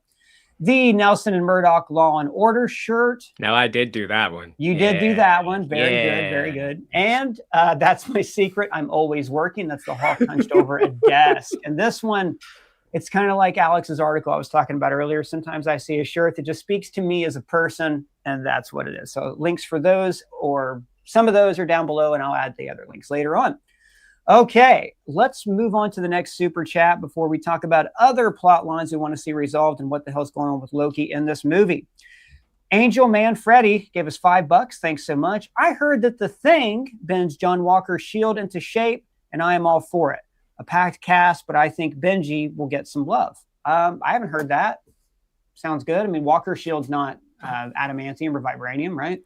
The Nelson and Murdoch Law and Order shirt. No, I did do that one. You did do that one. Very good, very good. And That's My Secret, I'm Always Working. That's the Hawk hunched over a desk. And this one, it's kind of like Alex's article I was talking about earlier. Sometimes I see a shirt that just speaks to me as a person, and that's what it is. So links for those, or some of those, are down below, and I'll add the other links later on. Okay, let's move on to the next super chat before we talk about other plot lines we want to see resolved and what the hell's going on with Loki in this movie. Angel Man Freddy gave us $5. Thanks so much. I heard that The Thing bends John Walker's shield into shape, and I am all for it. A packed cast, but I think Benji will get some love. I haven't heard that. Sounds good. I mean, Walker's shield's not adamantium or vibranium, right?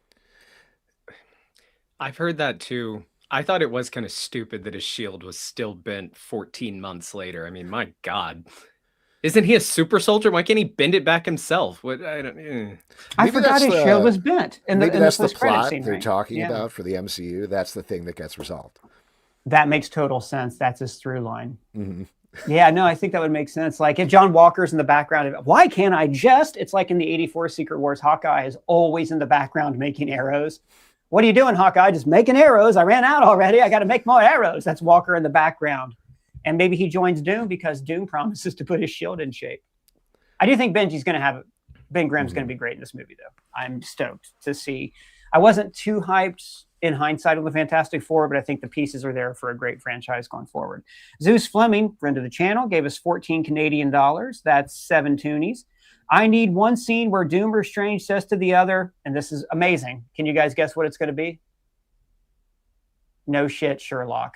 I've heard that too. I thought it was kind of stupid that his shield was still bent 14 months later. I mean, my God. Isn't he a super soldier? Why can't he bend it back himself? What I forgot his shield was bent. Maybe that's the plot they're talking about for the MCU. That's the thing that gets resolved. That makes total sense. That's his through line. Mm-hmm. Yeah, no, I think that would make sense. Like if John Walker's in the background, why can't I just? It's like in the 84 Secret Wars, Hawkeye is always in the background making arrows. What are you doing, Hawkeye? Just making arrows. I ran out already. I got to make more arrows. That's Walker in the background. And maybe he joins Doom because Doom promises to put his shield in shape. I do think Ben Grimm's going to be great in this movie, though. I'm stoked to see. I wasn't too hyped in hindsight on the Fantastic Four, but I think the pieces are there for a great franchise going forward. Zeus Fleming, friend of the channel, gave us 14 Canadian dollars. That's 7 toonies. I need one scene where Doom or Strange says to the other, and this is amazing. Can you guys guess what it's going to be? No shit, Sherlock.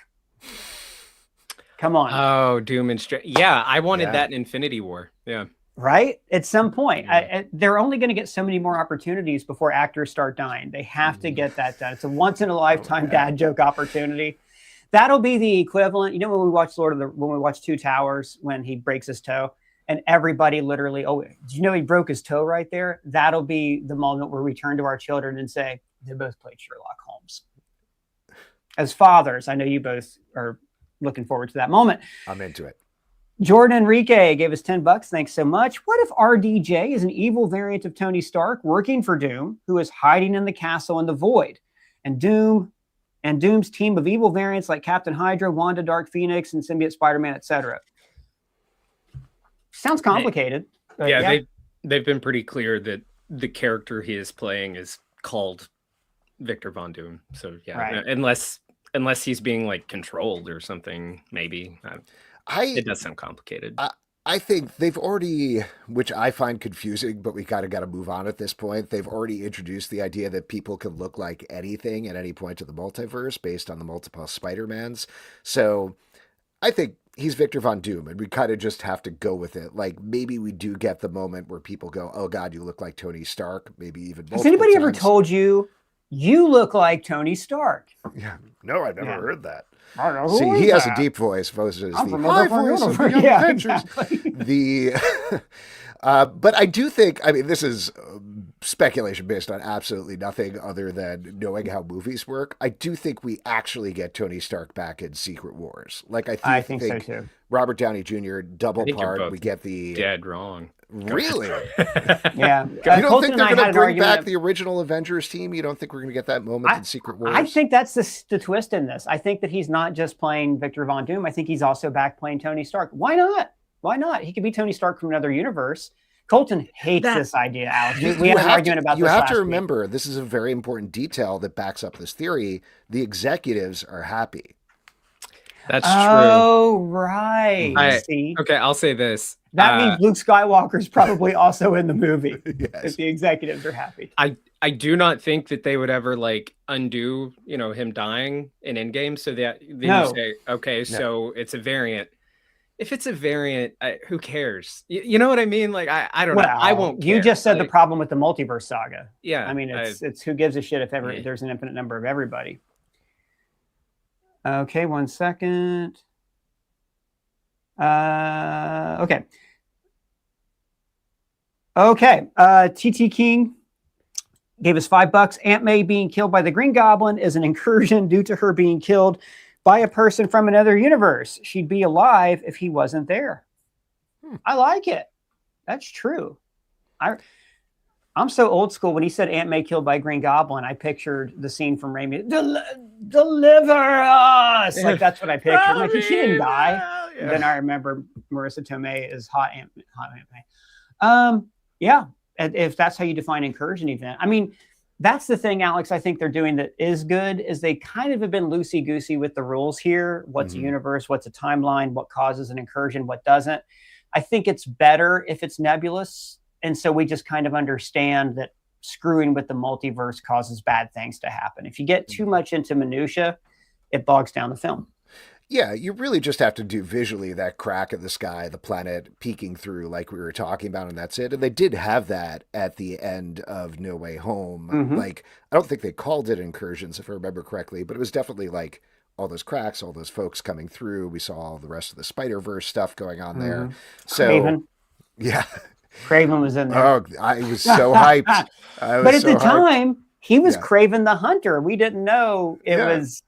Come on. Oh, Doom and Strange. Yeah, I wanted that in Infinity War. Yeah. Right? At some point. They're only going to get so many more opportunities before actors start dying. They have to get that done. It's a once-in-a-lifetime dad joke opportunity. That'll be the equivalent. You know when we watched Two Towers, when he breaks his toe, and everybody literally, oh, did you know he broke his toe right there? That'll be the moment where we turn to our children and say, they both played Sherlock Holmes. As fathers, I know you both are looking forward to that moment. I'm into it. Jordan Enrique gave us $10. Thanks so much. What if RDJ is an evil variant of Tony Stark working for Doom, who is hiding in the castle in the void? And Doom's team of evil variants like Captain Hydra, Wanda, Dark Phoenix, and Symbiote Spider-Man, etc. Sounds complicated. Yeah, they've been pretty clear that the character he is playing is called Victor Von Doom. So yeah, right. unless he's being like controlled or something, maybe. It does sound complicated. I think they've already, which I find confusing, but we kind of got to move on at this point. They've already introduced the idea that people can look like anything at any point of the multiverse based on the multiple Spider-Mans. So I think he's Victor Von Doom, and we kind of just have to go with it. Like, maybe we do get the moment where people go, oh God, you look like Tony Stark, maybe even multiple Has anybody times. ever told you look like Tony Stark? Yeah. No, I've never heard that. I don't know. See, he has a deep voice versus the high voice of the Young Avengers. Exactly. But I do think, I mean, this is speculation based on absolutely nothing other than knowing how movies work. I do think we actually get Tony Stark back in Secret Wars. Like, I think so too. Robert Downey Jr. double part. We get the dead wrong. Really? Yeah. You don't think they're going to bring back the original Avengers team? You don't think we're going to get that moment in Secret Wars? I think that's the twist in this. I think that he's not just playing Victor Von Doom. I think he's also back playing Tony Stark. Why not? Why not? He could be Tony Stark from another universe. Colton hates this idea, Alex. We had an argument about this. You have to remember, this is a very important detail that backs up this theory. The executives are happy. That's true. Oh, right. See? Okay, I'll say this. That means Luke Skywalker's probably also in the movie. Yes. If the executives are happy. I do not think that they would ever like undo, him dying in Endgame. So that then you say, okay, so it's a variant. If it's a variant, who cares? You know what I mean? Like, I don't know. I won't care. You just said the problem with the multiverse saga. Yeah. I mean, it's who gives a shit if ever there's an infinite number of everybody. Okay, 1 second. Okay. TT King gave us $5. Aunt May being killed by the Green Goblin is an incursion due to her being killed by a person from another universe. She'd be alive if he wasn't there. I like it. That's true. I'm so old school. When he said Aunt May killed by Green Goblin, I pictured the scene from Raimi. Deliver us! Like, that's what I pictured. Like, she didn't die. Yeah. Then I remember Marissa Tomei is hot Aunt May. Yeah, if that's how you define incursion event. I mean, that's the thing, Alex, I think they're doing that is good, is they kind of have been loosey-goosey with the rules here. What's a universe? What's a timeline? What causes an incursion? What doesn't? I think it's better if it's nebulous. And so we just kind of understand that screwing with the multiverse causes bad things to happen. If you get too much into minutia, it bogs down the film. Yeah, you really just have to do visually that crack in the sky, the planet peeking through like we were talking about, and that's it. And they did have that at the end of No Way Home. Like, I don't think they called it incursions, if I remember correctly, but it was definitely like all those cracks, all those folks coming through. We saw all the rest of the Spider-Verse stuff going on there. So, Kraven. Yeah. Kraven was in there. Oh, I was so hyped. But at the time, he was Kraven the Hunter. We didn't know it was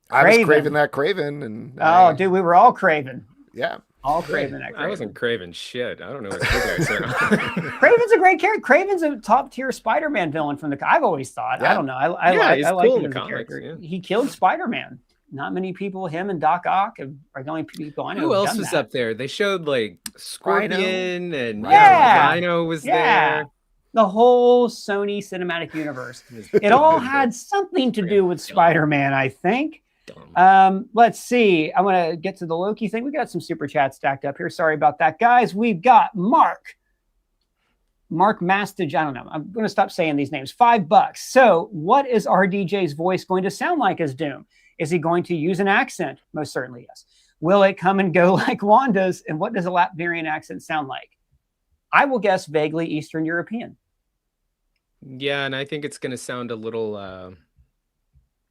Kraven. I was craving that Kraven. And dude, we were all Kraven. Yeah. All Kraven. I wasn't craving shit. I don't know what you guys are. Kraven's a great character. Kraven's a top tier Spider-Man villain from I've always thought. I don't know. I like him as a character. Yeah. He killed Spider-Man. Not many people, him and Doc Ock are the only people I know. Who else was up there? They showed like Scorpion and Rhino was there. The whole Sony cinematic universe. It all had something to do with Spider-Man, I think. Let's see. I want to get to the Loki thing. We got some super chats stacked up here. Sorry about that, guys. We've got Mark Mastage. I don't know. I'm going to stop saying these names. $5. So what is RDJ's voice going to sound like as Doom? Is he going to use an accent? Most certainly, yes. Will it come and go like Wanda's? And what does a Latvian accent sound like? I will guess vaguely Eastern European. Yeah, and I think it's going to sound a little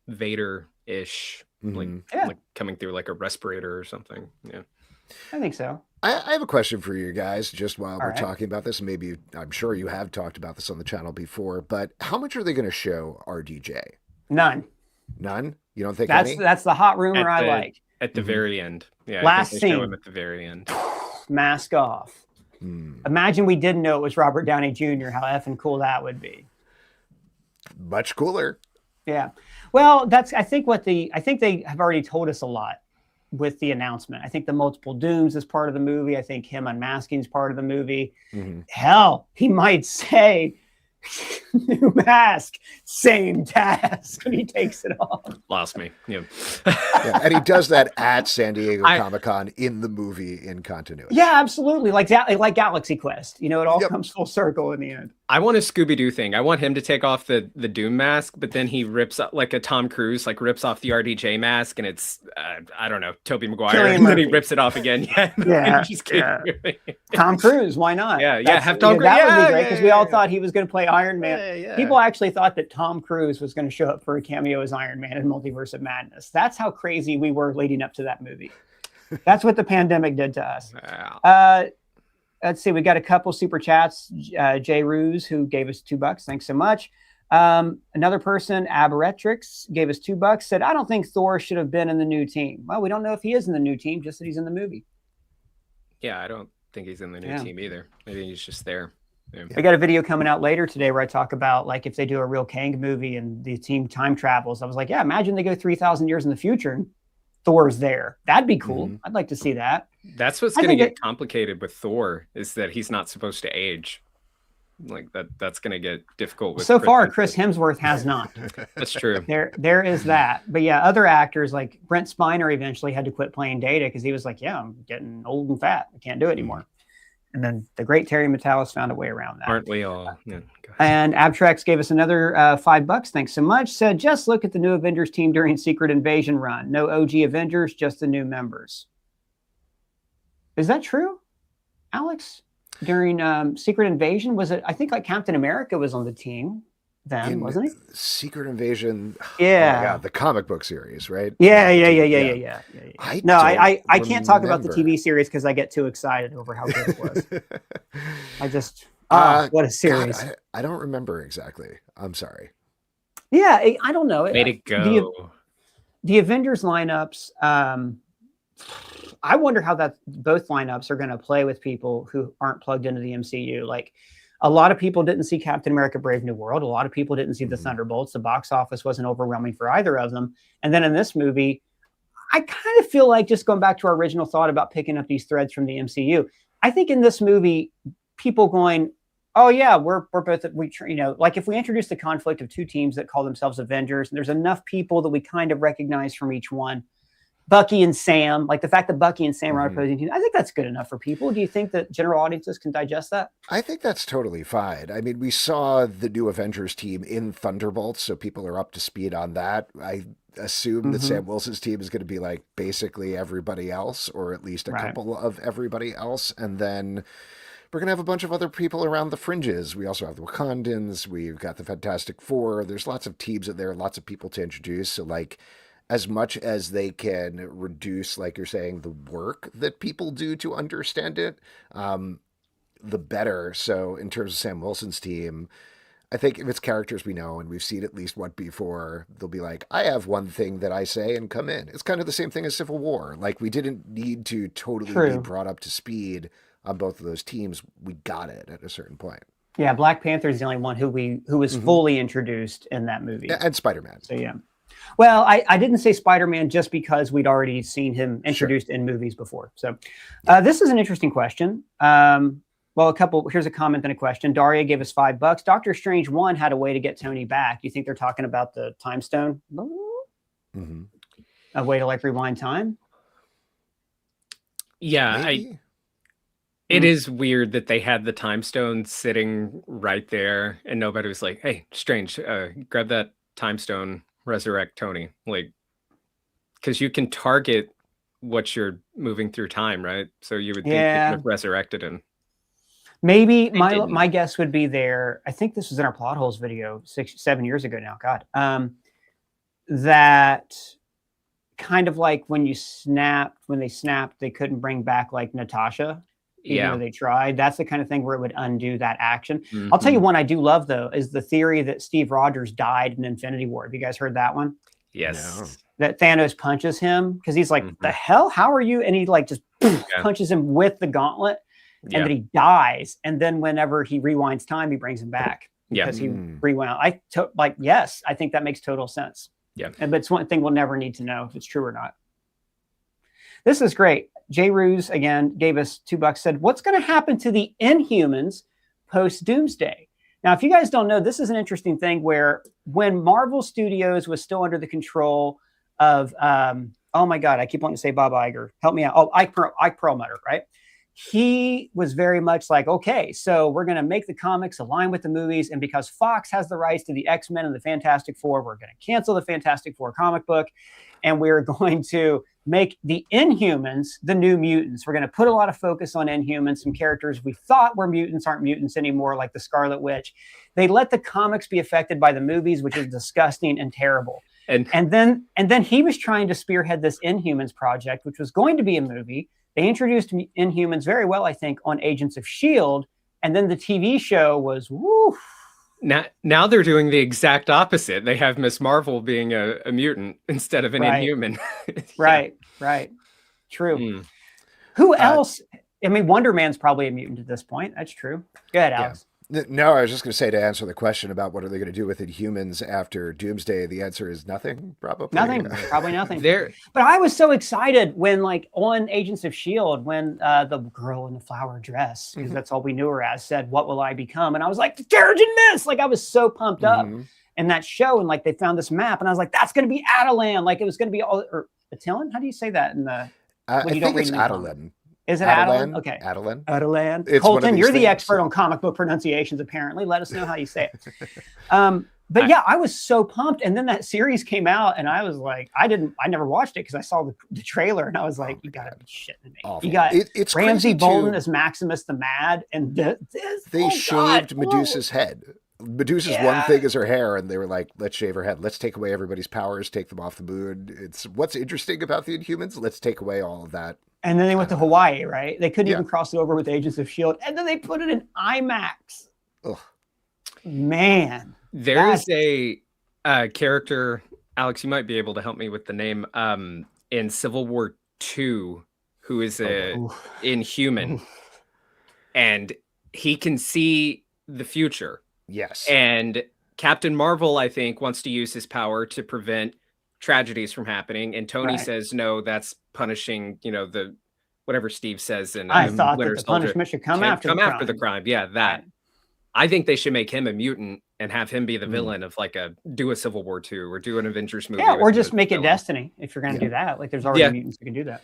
Vader-ish, like coming through like a respirator or something. Yeah, I think so. I have a question for you guys, just while we're talking about this. Maybe I'm sure you have talked about this on the channel before, but how much are they going to show RDJ? None. You don't think that's the hot rumor I like. At the very end. Yeah. Last I think they scene. show him at the very end. Mask off. Imagine we didn't know it was Robert Downey Jr. How effing cool that would be. Much cooler. Yeah. Well, I think they have already told us a lot with the announcement. I think the multiple dooms is part of the movie. I think him unmasking is part of the movie. Hell, he might say New mask, same task. And he takes it off. Lost me. Yeah. Yeah, and he does that at San Diego Comic-Con in the movie in continuity. Yeah, absolutely. Like Galaxy Quest. You know, it all comes full circle in the end. I want a Scooby-Doo thing. I want him to take off the Doom mask, but then he rips up like a Tom Cruise, like rips off the RDJ mask, and it's I don't know, Tobey Maguire, and then he rips it off again. Tom Cruise, why not? Have Tom Cruise. That would be great because we all thought he was going to play Iron Man. People actually thought that Tom Cruise was going to show up for a cameo as Iron Man in Multiverse of Madness. That's how crazy we were leading up to that movie. That's what the pandemic did to us. Wow. Let's see. We got a couple super chats. Jay Ruse, who gave us $2. Thanks so much. Another person, Aberratrix, gave us $2. Said, I don't think Thor should have been in the new team. Well, we don't know if he is in the new team, just that he's in the movie. Yeah, I don't think he's in the new team either. Maybe he's just there. Yeah. We got a video coming out later today where I talk about like if they do a real Kang movie and the team time travels. I was like, yeah, imagine they go 3,000 years in the future and Thor's there. That'd be cool. I'd like to see that. That's what's going to get complicated with Thor is that he's not supposed to age. Like that's going to get difficult with Chris Hemsworth has not. That's true. There is that. But yeah, other actors like Brent Spiner eventually had to quit playing Data because he was like, yeah, I'm getting old and fat. I can't do it anymore. And then the great Terry Metalis found a way around that. Aren't we all? Yeah, and Abtrax gave us another $5. Thanks so much. Said, just look at the new Avengers team during Secret Invasion run. No OG Avengers, just the new members. Is that true, Alex? During Secret Invasion, was it? I think like Captain America was on the team then, wasn't he? Secret Invasion. Yeah. Oh my God, the comic book series, right? Yeah. I can't talk about the TV series because I get too excited over how good it was. I just what a series. God, I don't remember exactly. I'm sorry. Yeah, I don't know. Made it go. The Avengers lineups. I wonder how both lineups are going to play with people who aren't plugged into the MCU. Like a lot of people didn't see Captain America Brave New World. A lot of people didn't see the Thunderbolts. The box office wasn't overwhelming for either of them. And then in this movie, I kind of feel like just going back to our original thought about picking up these threads from the MCU. I think in this movie, people going, oh yeah, we're both, like if we introduce the conflict of two teams that call themselves Avengers, and there's enough people that we kind of recognize from each one. Bucky and Sam, like the fact that Bucky and Sam are opposing teams, I think that's good enough for people. Do you think that general audiences can digest that? I think that's totally fine. I mean, we saw the new Avengers team in Thunderbolts, so people are up to speed on that. I assume that Sam Wilson's team is going to be like basically everybody else, or at least a couple of everybody else. And then we're going to have a bunch of other people around the fringes. We also have the Wakandans. We've got the Fantastic Four. There's lots of teams in there, lots of people to introduce. So like, as much as they can reduce, like you're saying, the work that people do to understand it, the better. So in terms of Sam Wilson's team, I think if it's characters we know and we've seen at least one before, they'll be like, I have one thing that I say and come in. It's kind of the same thing as Civil War. Like we didn't need to totally be brought up to speed on both of those teams. We got it at a certain point. Yeah, Black Panther is the only one who was fully introduced in that movie. And Spider-Man. So yeah. Well, I didn't say Spider-Man just because we'd already seen him introduced in movies before. So this is an interesting question. Here's a comment and a question. Daria gave us $5. Doctor Strange 1 had a way to get Tony back. Do you think they're talking about the time stone? A way to like rewind time? Yeah, it is weird that they had the time stone sitting right there and nobody was like, hey, Strange, grab that time stone. Resurrect Tony, like, because you can target what you're moving through time, right? So you would think you could have resurrected him. Maybe my guess would be there. I think this was in our plot holes video 7 years ago now. God, that kind of like when they snapped, they couldn't bring back like Natasha. Even though they tried. That's the kind of thing where it would undo that action. I'll tell you one I do love, though, is the theory that Steve Rogers died in Infinity War. Have you guys heard that one? Yes. No. That Thanos punches him because he's like, the hell? How are you? And he like just punches him with the gauntlet and then he dies. And then whenever he rewinds time, he brings him back because he rewound. Yes, I think that makes total sense. Yeah. But it's one thing we'll never need to know if it's true or not. This is great. Jay Ruse, again, gave us $2, said, what's going to happen to the Inhumans post-Doomsday? Now, if you guys don't know, this is an interesting thing where when Marvel Studios was still under the control of, oh my God, I keep wanting to say Bob Iger. Help me out. Oh, Ike Perlmutter, right? He was very much like, okay, so we're going to make the comics align with the movies. And because Fox has the rights to the X-Men and the Fantastic Four, we're going to cancel the Fantastic Four comic book. And we're going to make the Inhumans the new mutants. We're going to put a lot of focus on Inhumans. Some characters we thought were mutants aren't mutants anymore, like the Scarlet Witch. They let the comics be affected by the movies, which is disgusting and terrible. And then he was trying to spearhead this Inhumans project, which was going to be a movie. They introduced Inhumans very well, I think, on Agents of S.H.I.E.L.D. And then the TV show was, woo. Now they're doing the exact opposite. They have Miss Marvel being a mutant instead of an Inhuman. Right. True. Who else? I mean, Wonder Man's probably a mutant at this point. That's true. Go ahead, Alex. No, I was just going to say, to answer the question about what are they going to do with Inhumans after Doomsday, the answer is nothing, probably. Nothing, probably nothing. But I was so excited when, like, on Agents of S.H.I.E.L.D., when the girl in the flower dress, because that's all we knew her as, said, "What will I become?" And I was like, Terrigen Mist! Like, I was so pumped up in that show, and, like, they found this map, and I was like, that's going to be Attilan. Like, it was going to be all, or Attilan? How do you say that in the... I think it's Attilan. Is it Attilan? Okay. Attilan. Colton, you're the expert on comic book pronunciations, apparently. Let us know how you say it. But yeah, I was so pumped. And then that series came out, and I was like, I never watched it because I saw the trailer, and I was like, you got to be shitting me. Awful. You got it's Ramsey Bolton as Maximus the Mad, and they shaved Medusa's head. Medusa's one thing is her hair, and they were like, let's shave her head. Let's take away everybody's powers, take them off the moon. It's what's interesting about the Inhumans. Let's take away all of that. And then they went to Hawaii, right? They couldn't even cross it over with Agents of S.H.I.E.L.D. And then they put it in IMAX. Ugh. Man. There's a character, Alex, you might be able to help me with the name, in Civil War II, who is a Inhuman. And he can see the future. Yes. And Captain Marvel, I think, wants to use his power to prevent tragedies from happening. And Tony says, no, that's punishing, the whatever Steve says in I thought Winter that the Soldier. punishment should come after the crime. Yeah, that. I think they should make him a mutant and have him be the villain of do a Civil War II or do an Avengers movie. Yeah, or just make it Destiny if you're going to do that. Like, there's already mutants who can do that.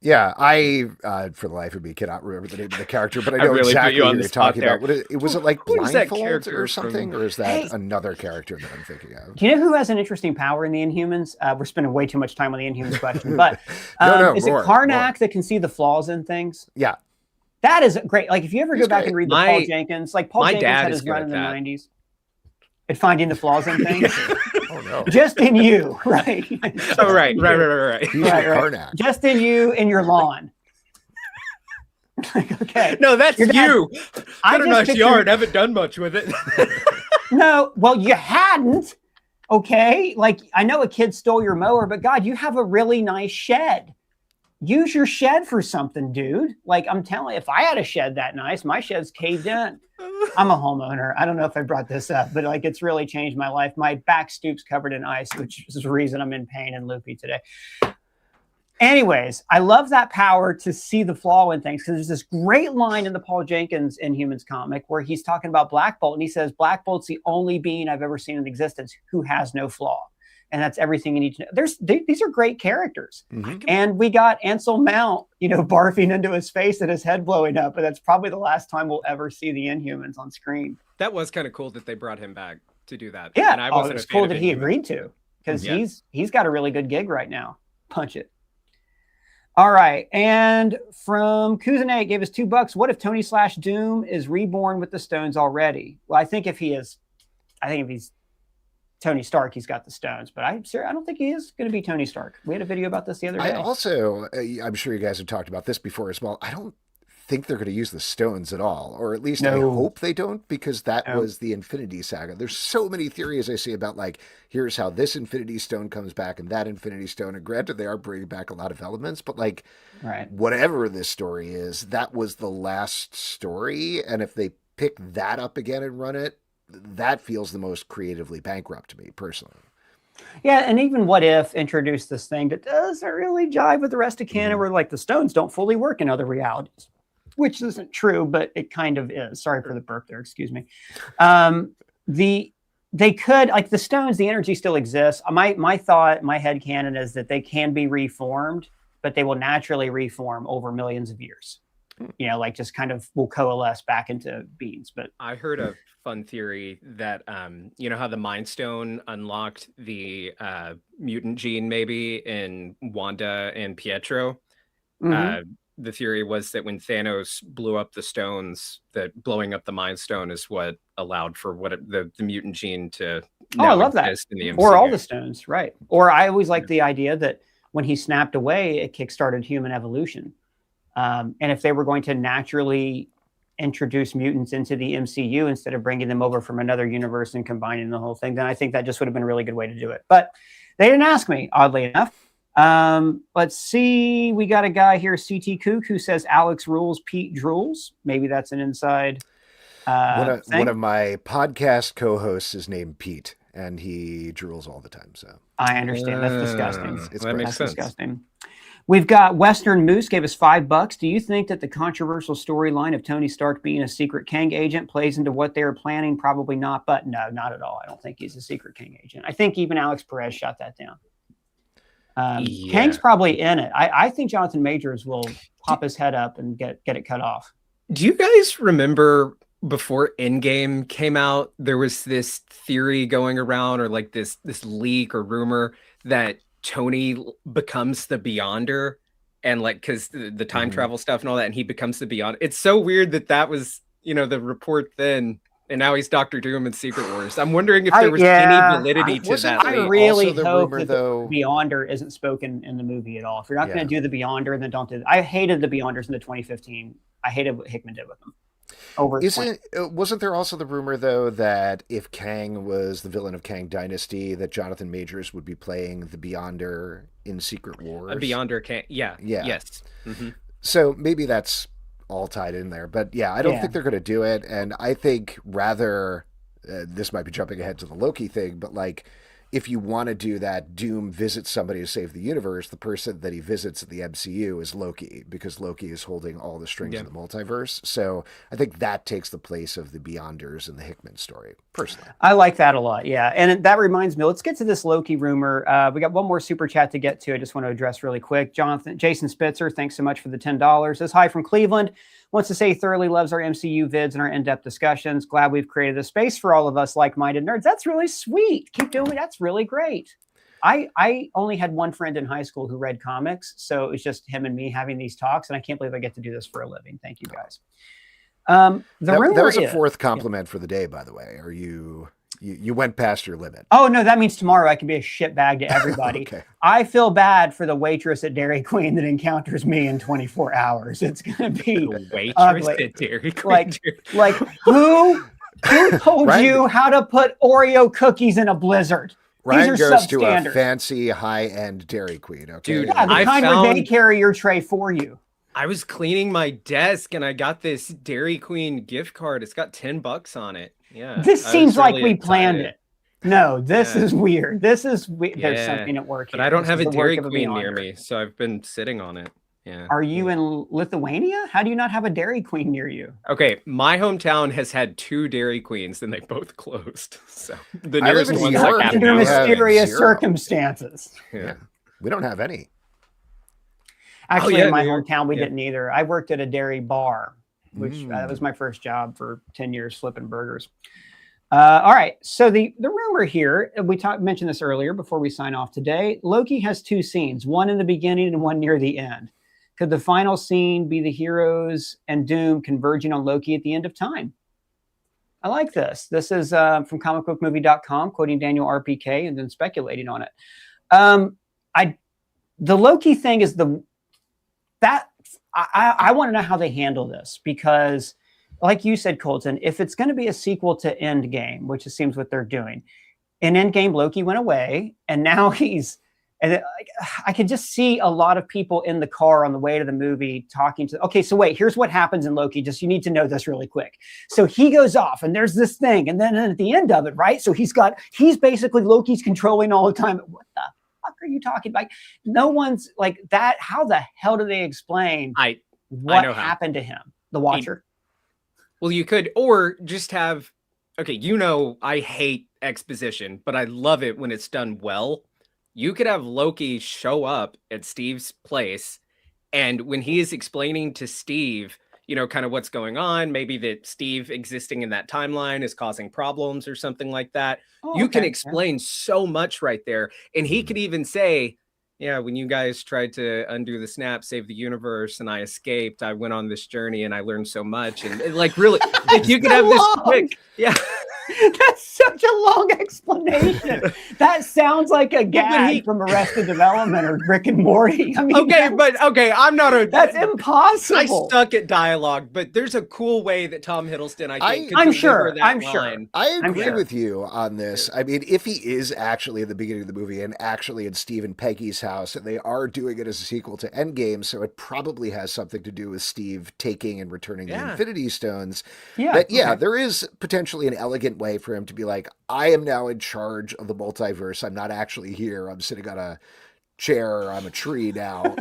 Yeah, I, for the life of me, cannot remember the name of the character, but I know really exactly what you're talking about. Was it like Blindfold or something? Or is that another character that I'm thinking of? Do you know who has an interesting power in the Inhumans? We're spending way too much time on the Inhumans question, but is it Karnak that can see the flaws in things? Yeah. That is great. Like, if you ever go back and read the Paul Jenkins, like Paul Jenkins had his run in the 90s. At finding the flaws in things. Oh no! Just in you, right? Oh right. Right. Just in you, in your lawn. Like, okay. No, that's you. Got a nice yard. Haven't done much with it. No, well, you hadn't. Okay, like, I know a kid stole your mower, but God, you have a really nice shed. Use your shed for something, dude. Like, I'm telling you, if I had a shed that nice, my shed's caved in. I'm a homeowner. I don't know if I brought this up, but like, it's really changed my life. My back stoop's covered in ice, which is the reason I'm in pain and loopy today. Anyways, I love that power to see the flaw in things, because there's this great line in the Paul Jenkins Inhumans comic where he's talking about Black Bolt, and he says, Black Bolt's the only being I've ever seen in existence who has no flaw. And that's everything you need to know. These are great characters. And we got Ansel Mount, barfing into his face and his head blowing up. But that's probably the last time we'll ever see the Inhumans on screen. That was kind of cool that they brought him back to do that. Yeah, and I wasn't it was cool that he agreed to, because he's got a really good gig right now. Punch it. All right. And from Kuzanate gave us $2. What if Tony / Doom is reborn with the stones already? Well, I think if he's Tony Stark, he's got the stones, but I don't think he is going to be Tony Stark. We had a video about this the other day. I'm sure you guys have talked about this before as well. I don't think they're going to use the stones at all, or at least I hope they don't, because that was the Infinity Saga. There's so many theories I see about, like, here's how this Infinity Stone comes back and that Infinity Stone. And granted, they are bringing back a lot of elements, but like, whatever this story is, that was the last story. And if they pick that up again and run it, that feels the most creatively bankrupt to me personally. Yeah, and even What If introduced this thing that doesn't really jive with the rest of canon, where like the stones don't fully work in other realities. which isn't true, but it kind of is. Sorry for the burp there. Excuse me. They could, like the stones, the energy still exists. My thought, my headcanon is that they can be reformed, but they will naturally reform over millions of years. You know, like just kind of will coalesce back into beings. But I heard a fun theory that you know how the Mind Stone unlocked the mutant gene maybe in Wanda and Pietro. The theory was that when Thanos blew up the stones, that blowing up the Mind Stone is what allowed for the mutant gene to I love that. in the MCU. Or all the stones, right? Or I always like the idea that when he snapped away, it kickstarted human evolution. And if they were going to naturally introduce mutants into the MCU instead of bringing them over from another universe and combining the whole thing, then I think that just would have been a really good way to do it. But they didn't ask me, oddly enough. Let's see. We got a guy here, CT Kook, who says Alex rules, Pete drools. Maybe that's an inside one of my podcast co-hosts is named Pete, and he drools all the time. So I understand. That's disgusting. That makes sense. Disgusting. We've got Western Moose gave us $5. Do you think that the controversial storyline of Tony Stark being a secret Kang agent plays into what they are planning? Probably not, but no, not at all. I don't think he's a secret Kang agent. I think even Alex Perez shot that down. Kang's probably in it. I think Jonathan Majors will pop his head up and get it cut off. Do you guys remember before Endgame came out, there was this theory going around, or like this leak or rumor that Tony becomes the Beyonder, and like because the time travel stuff and all that, and he becomes the Beyonder. It's so weird that was, you know, the report then, and now he's Doctor Doom in Secret Wars. I'm wondering if there was any validity to that. I really hope that the Beyonder isn't spoken in the movie at all. If you're not going to do the Beyonder, then don't do it. I hated the Beyonders in the 2015. I hated what Hickman did with them. Wasn't there also the rumor, though, that if Kang was the villain of Kang Dynasty, that Jonathan Majors would be playing the Beyonder in Secret Wars? A Beyonder Kang, yes. So maybe that's all tied in there. But yeah, I don't think they're going to do it. And I think rather, this might be jumping ahead to the Loki thing, but like, if you want to do that, Doom visits somebody to save the universe, the person that he visits at the MCU is Loki, because Loki is holding all the strings of the multiverse. So I think that takes the place of the Beyonders in the Hickman story, personally. I like that a lot, yeah. And that reminds me, let's get to this Loki rumor. We got one more super chat to get to. I just want to address really quick. Jason Spitzer, thanks so much for the $10. Says hi from Cleveland. Wants to say he thoroughly loves our MCU vids and our in-depth discussions. Glad we've created a space for all of us like-minded nerds. That's really sweet. Keep doing it. That's really great. I only had one friend in high school who read comics, so it was just him and me having these talks, and I can't believe I get to do this for a living. Thank you, guys. That was a fourth compliment for the day, by the way. Are you went past your limit? Oh, no, that means tomorrow I can be a shitbag to everybody. Okay. I feel bad for the waitress at Dairy Queen that encounters me in 24 hours. It's going to be the waitress ugly. At Dairy Queen. Like who told you how to put Oreo cookies in a blizzard? Ryan goes to a fancy high-end Dairy Queen. Okay, dude, the kind where they carry your tray for you. I was cleaning my desk and I got this Dairy Queen gift card. It's got $10 on it. Yeah. This seems like we planned it. No, this is weird. There's something at work here. But I don't have a Dairy Queen near me, so I've been sitting on it. Yeah. Are you in Lithuania? How do you not have a Dairy Queen near you? Okay, my hometown has had 2 Dairy Queens and they both closed. So the nearest one's like under mysterious circumstances. Yeah. We don't have any. Actually, in my hometown, we didn't either. I worked at a dairy bar, which that was my first job for 10 years, flipping burgers. All right. So the rumor here, we mentioned this earlier before we sign off today. Loki has 2 scenes, one in the beginning and one near the end. Could the final scene be the heroes and Doom converging on Loki at the end of time? I like this. This is from comicbookmovie.com, quoting Daniel RPK and then speculating on it. The Loki thing is I want to know how they handle this, because like you said, Colton, if it's going to be a sequel to Endgame, which it seems what they're doing, in Endgame, Loki went away and now I could just see a lot of people in the car on the way to the movie talking to, okay, so wait, here's what happens in Loki. Just, you need to know this really quick. So he goes off and there's this thing. And then at the end of it, right? So he's basically Loki's controlling all the time. What the fuck are you talking about? Like, no one's like that. How the hell do they explain what happened to him? the Watcher. Well, you could, or just have, okay, you know, I hate exposition, but I love it when it's done well. You could have Loki show up at Steve's place, and when he is explaining to Steve, you know, kind of what's going on, maybe that Steve existing in that timeline is causing problems or something like that. Oh, you can okay, explain so much right there. And he could even say, yeah, when you guys tried to undo the snap, save the universe, and I escaped, I went on this journey and I learned so much. And like, really, like you could have this quick, yeah. That's such a long explanation. That sounds like a gag from Arrested Development or Rick and Morty. I mean, okay, I'm not a. That's impossible. I stuck at dialogue, but there's a cool way that Tom Hiddleston, I think, could I'm deliver sure. that I'm line. sure. I agree with you on this. I mean, if he is actually at the beginning of the movie and actually in Steve and Peggy's house, and they are doing it as a sequel to Endgame, so it probably has something to do with Steve taking and returning the Infinity Stones. Yeah, there is potentially an elegant way for him to be like, I am now in charge of the multiverse. I'm not actually here. I'm sitting on a chair. I'm a tree now.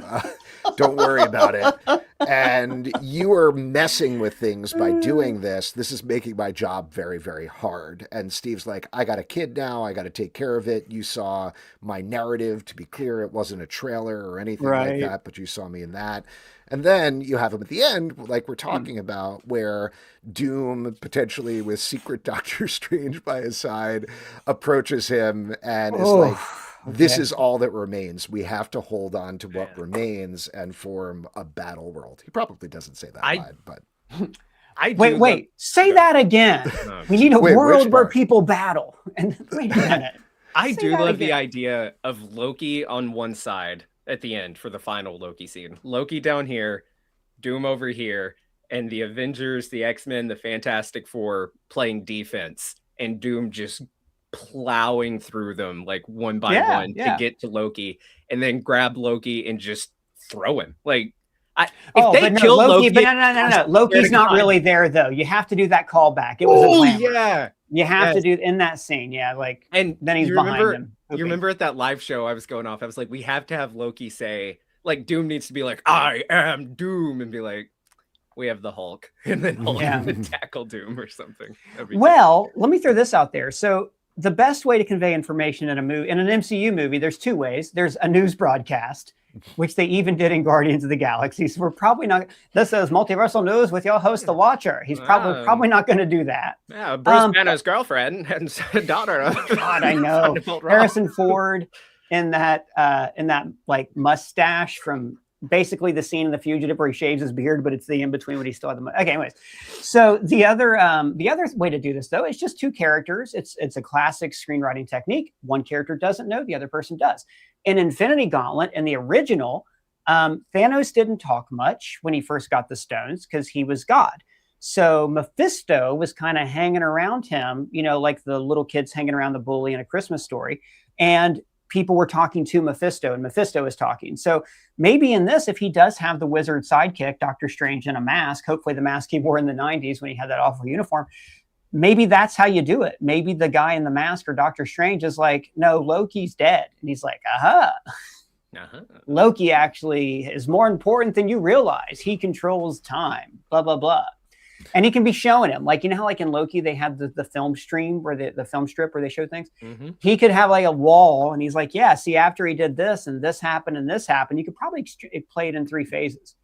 Don't worry about it. And you are messing with things by doing this. This is making my job very, very hard. And Steve's like, I got a kid now. I got to take care of it. You saw my narrative. To be clear, it wasn't a trailer or anything like that, but you saw me in that. And then you have him at the end, like we're talking about, where Doom, potentially with secret Doctor Strange by his side, approaches him and is like, this is all that remains. We have to hold on to what remains and form a battle world. He probably doesn't say that line, but... Wait, say that again. We need a world where people battle. And wait a minute. I do love the idea of Loki on one side at the end for the final Loki scene. Loki down here, Doom over here, and the Avengers, the X-Men, the Fantastic Four playing defense, and Doom just plowing through them like one by one to get to Loki, and then grab Loki and just throw him. Like, if they kill Loki, but no. Loki's not really there though. You have to do that callback. It was a glamour. You have to do in that scene, like, and then he's behind him. You remember at that live show I was going off, I was like, we have to have Loki say, like, Doom needs to be like, I am Doom, and be like, we have the Hulk, and then Hulk would tackle Doom or something. Well, let me throw this out there. So the best way to convey information in an MCU movie, there's two ways. There's a news broadcast, which they even did in Guardians of the Galaxy. So we're probably not. This is Multiversal News with your host, the Watcher. He's probably not going to do that. Yeah, Bruce Banner's girlfriend and daughter. God, I know. Harrison Ford in that like mustache from basically the scene in The Fugitive where he shaves his beard, but it's the in between when he still had the. Okay, anyways. So the other way to do this though is just two characters. It's a classic screenwriting technique. One character doesn't know, the other person does. In Infinity Gauntlet, in the original, Thanos didn't talk much when he first got the stones because he was God. So Mephisto was kind of hanging around him, like the little kids hanging around the bully in A Christmas Story. And people were talking to Mephisto, and Mephisto was talking. So maybe in this, if he does have the wizard sidekick, Doctor Strange in a mask, hopefully the mask he wore in the 90s when he had that awful uniform, maybe that's how you do it. Maybe the guy in the mask or Doctor Strange is like, no, Loki's dead. And he's like, Loki actually is more important than you realize. He controls time, blah, blah, blah. And he can be showing him, like, how like in Loki, they had the film stream where the film strip where they show things. Mm-hmm. He could have like a wall and he's like, yeah, see, after he did this and this happened and this happened, you could probably play it in 3 phases.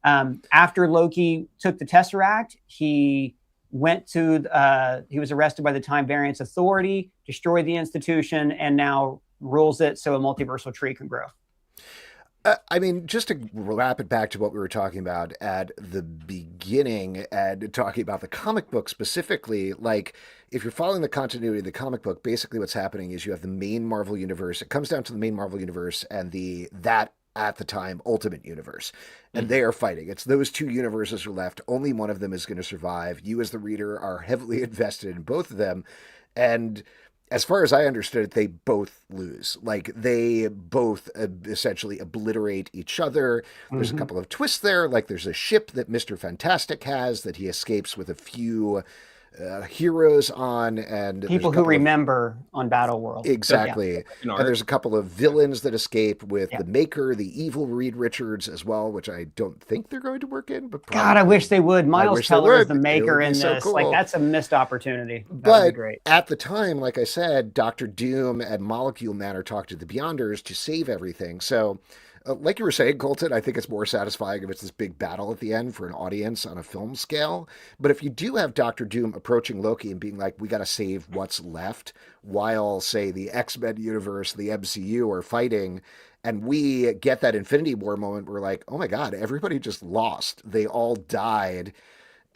After Loki took the Tesseract, he went to, he was arrested by the Time Variance Authority, destroyed the institution, and now rules it so a multiversal tree can grow. I mean, just to wrap it back to what we were talking about at the beginning and talking about the comic book specifically, like if you're following the continuity of the comic book, basically what's happening is you have the main Marvel universe. It comes down to the main Marvel universe and that at the time Ultimate Universe, and they are fighting. It's those two universes are left. Only one of them is going to survive. You as the reader are heavily invested in both of them. And as far as I understood it, they both lose. Like, they both essentially obliterate each other. There's a couple of twists there. Like, there's a ship that Mr. Fantastic has that he escapes with a few heroes on, and people who remember on Battle World. Exactly. Yeah. And there's a couple of villains that escape with the Maker, the evil Reed Richards as well, which I don't think they're going to work in. But probably, God, I wish they would. Miles Teller is the Maker in so this. cool. Like, that's a missed opportunity. That but would be great. At the time, like I said, Dr. Doom and Molecule Man are talking to the Beyonders to save everything. So like you were saying, Colton, I think it's more satisfying if it's this big battle at the end for an audience on a film scale. But if you do have Dr. Doom approaching Loki and being like, we got to save what's left, while, say, the X-Men universe, the MCU are fighting, and we get that Infinity War moment, we're like, oh my God, everybody just lost. They all died.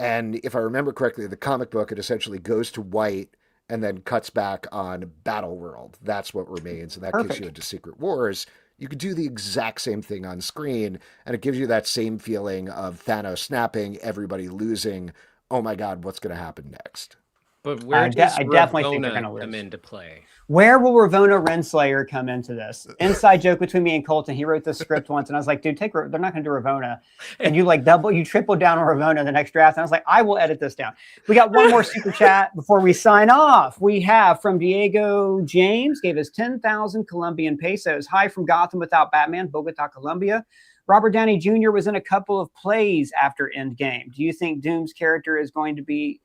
And if I remember correctly, the comic book, it essentially goes to white and then cuts back on Battle World. That's what remains. And that gives you into Secret Wars. You could do the exact same thing on screen, and it gives you that same feeling of Thanos snapping, everybody losing. Oh my God, what's going to happen next? But where does I definitely think they're Ravonna going to come into play? Where will Ravonna Renslayer come into this? Inside joke between me and Colton. He wrote this script once, and I was like, dude, they're not going to do Ravonna. And you triple down on Ravonna in the next draft. And I was like, I will edit this down. We got one more super chat before we sign off. We have from Diego James, gave us 10,000 Colombian pesos. Hi from Gotham Without Batman, Bogota, Colombia. Robert Downey Jr. was in a couple of plays after Endgame. Do you think Doom's character arc is going to be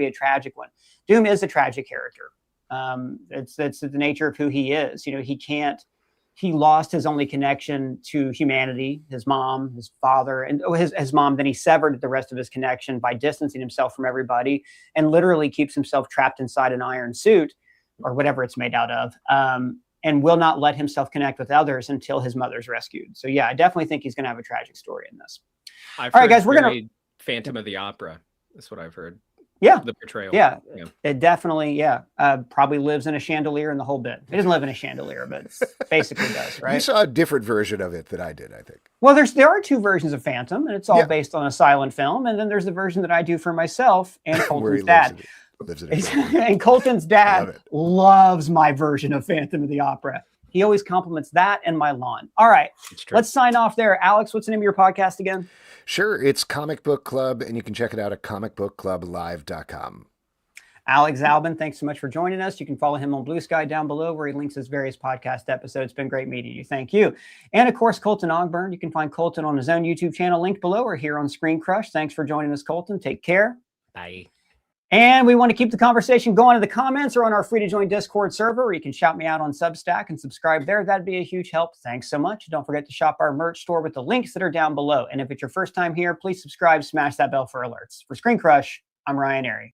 a tragic one? Doom is a tragic character. It's the nature of who he is. You know, he lost his only connection to humanity, his mom, his father, and his mom. Then he severed the rest of his connection by distancing himself from everybody and literally keeps himself trapped inside an iron suit or whatever it's made out of. And will not let himself connect with others until his mother's rescued. So yeah, I definitely think he's going to have a tragic story in this. All right, guys, we're going to Phantom of the Opera. That's what I've heard. Yeah. The portrayal. Yeah. It definitely, probably lives in a chandelier in the whole bit. It doesn't live in a chandelier, but basically does, right? You saw a different version of it than I did, I think. Well, there are two versions of Phantom, and it's all based on a silent film. And then there's the version that I do for myself and Colton's dad. And Colton's dad loves my version of Phantom of the Opera. He always compliments that and my lawn. All right, let's sign off there. Alex, what's the name of your podcast again? Sure, it's Comic Book Club, and you can check it out at comicbookclublive.com. Alex Albin, thanks so much for joining us. You can follow him on Blue Sky down below, where he links his various podcast episodes. It's been great meeting you. Thank you. And of course, Colton Ogburn. You can find Colton on his own YouTube channel, linked below, or here on ScreenCrush. Thanks for joining us, Colton. Take care. Bye. And we want to keep the conversation going in the comments or on our free to join Discord server, where you can shout me out on Substack and subscribe there. That'd be a huge help. Thanks so much. Don't forget to shop our merch store with the links that are down below. And if it's your first time here, please subscribe, smash that bell for alerts. For ScreenCrush, I'm Ryan Airy.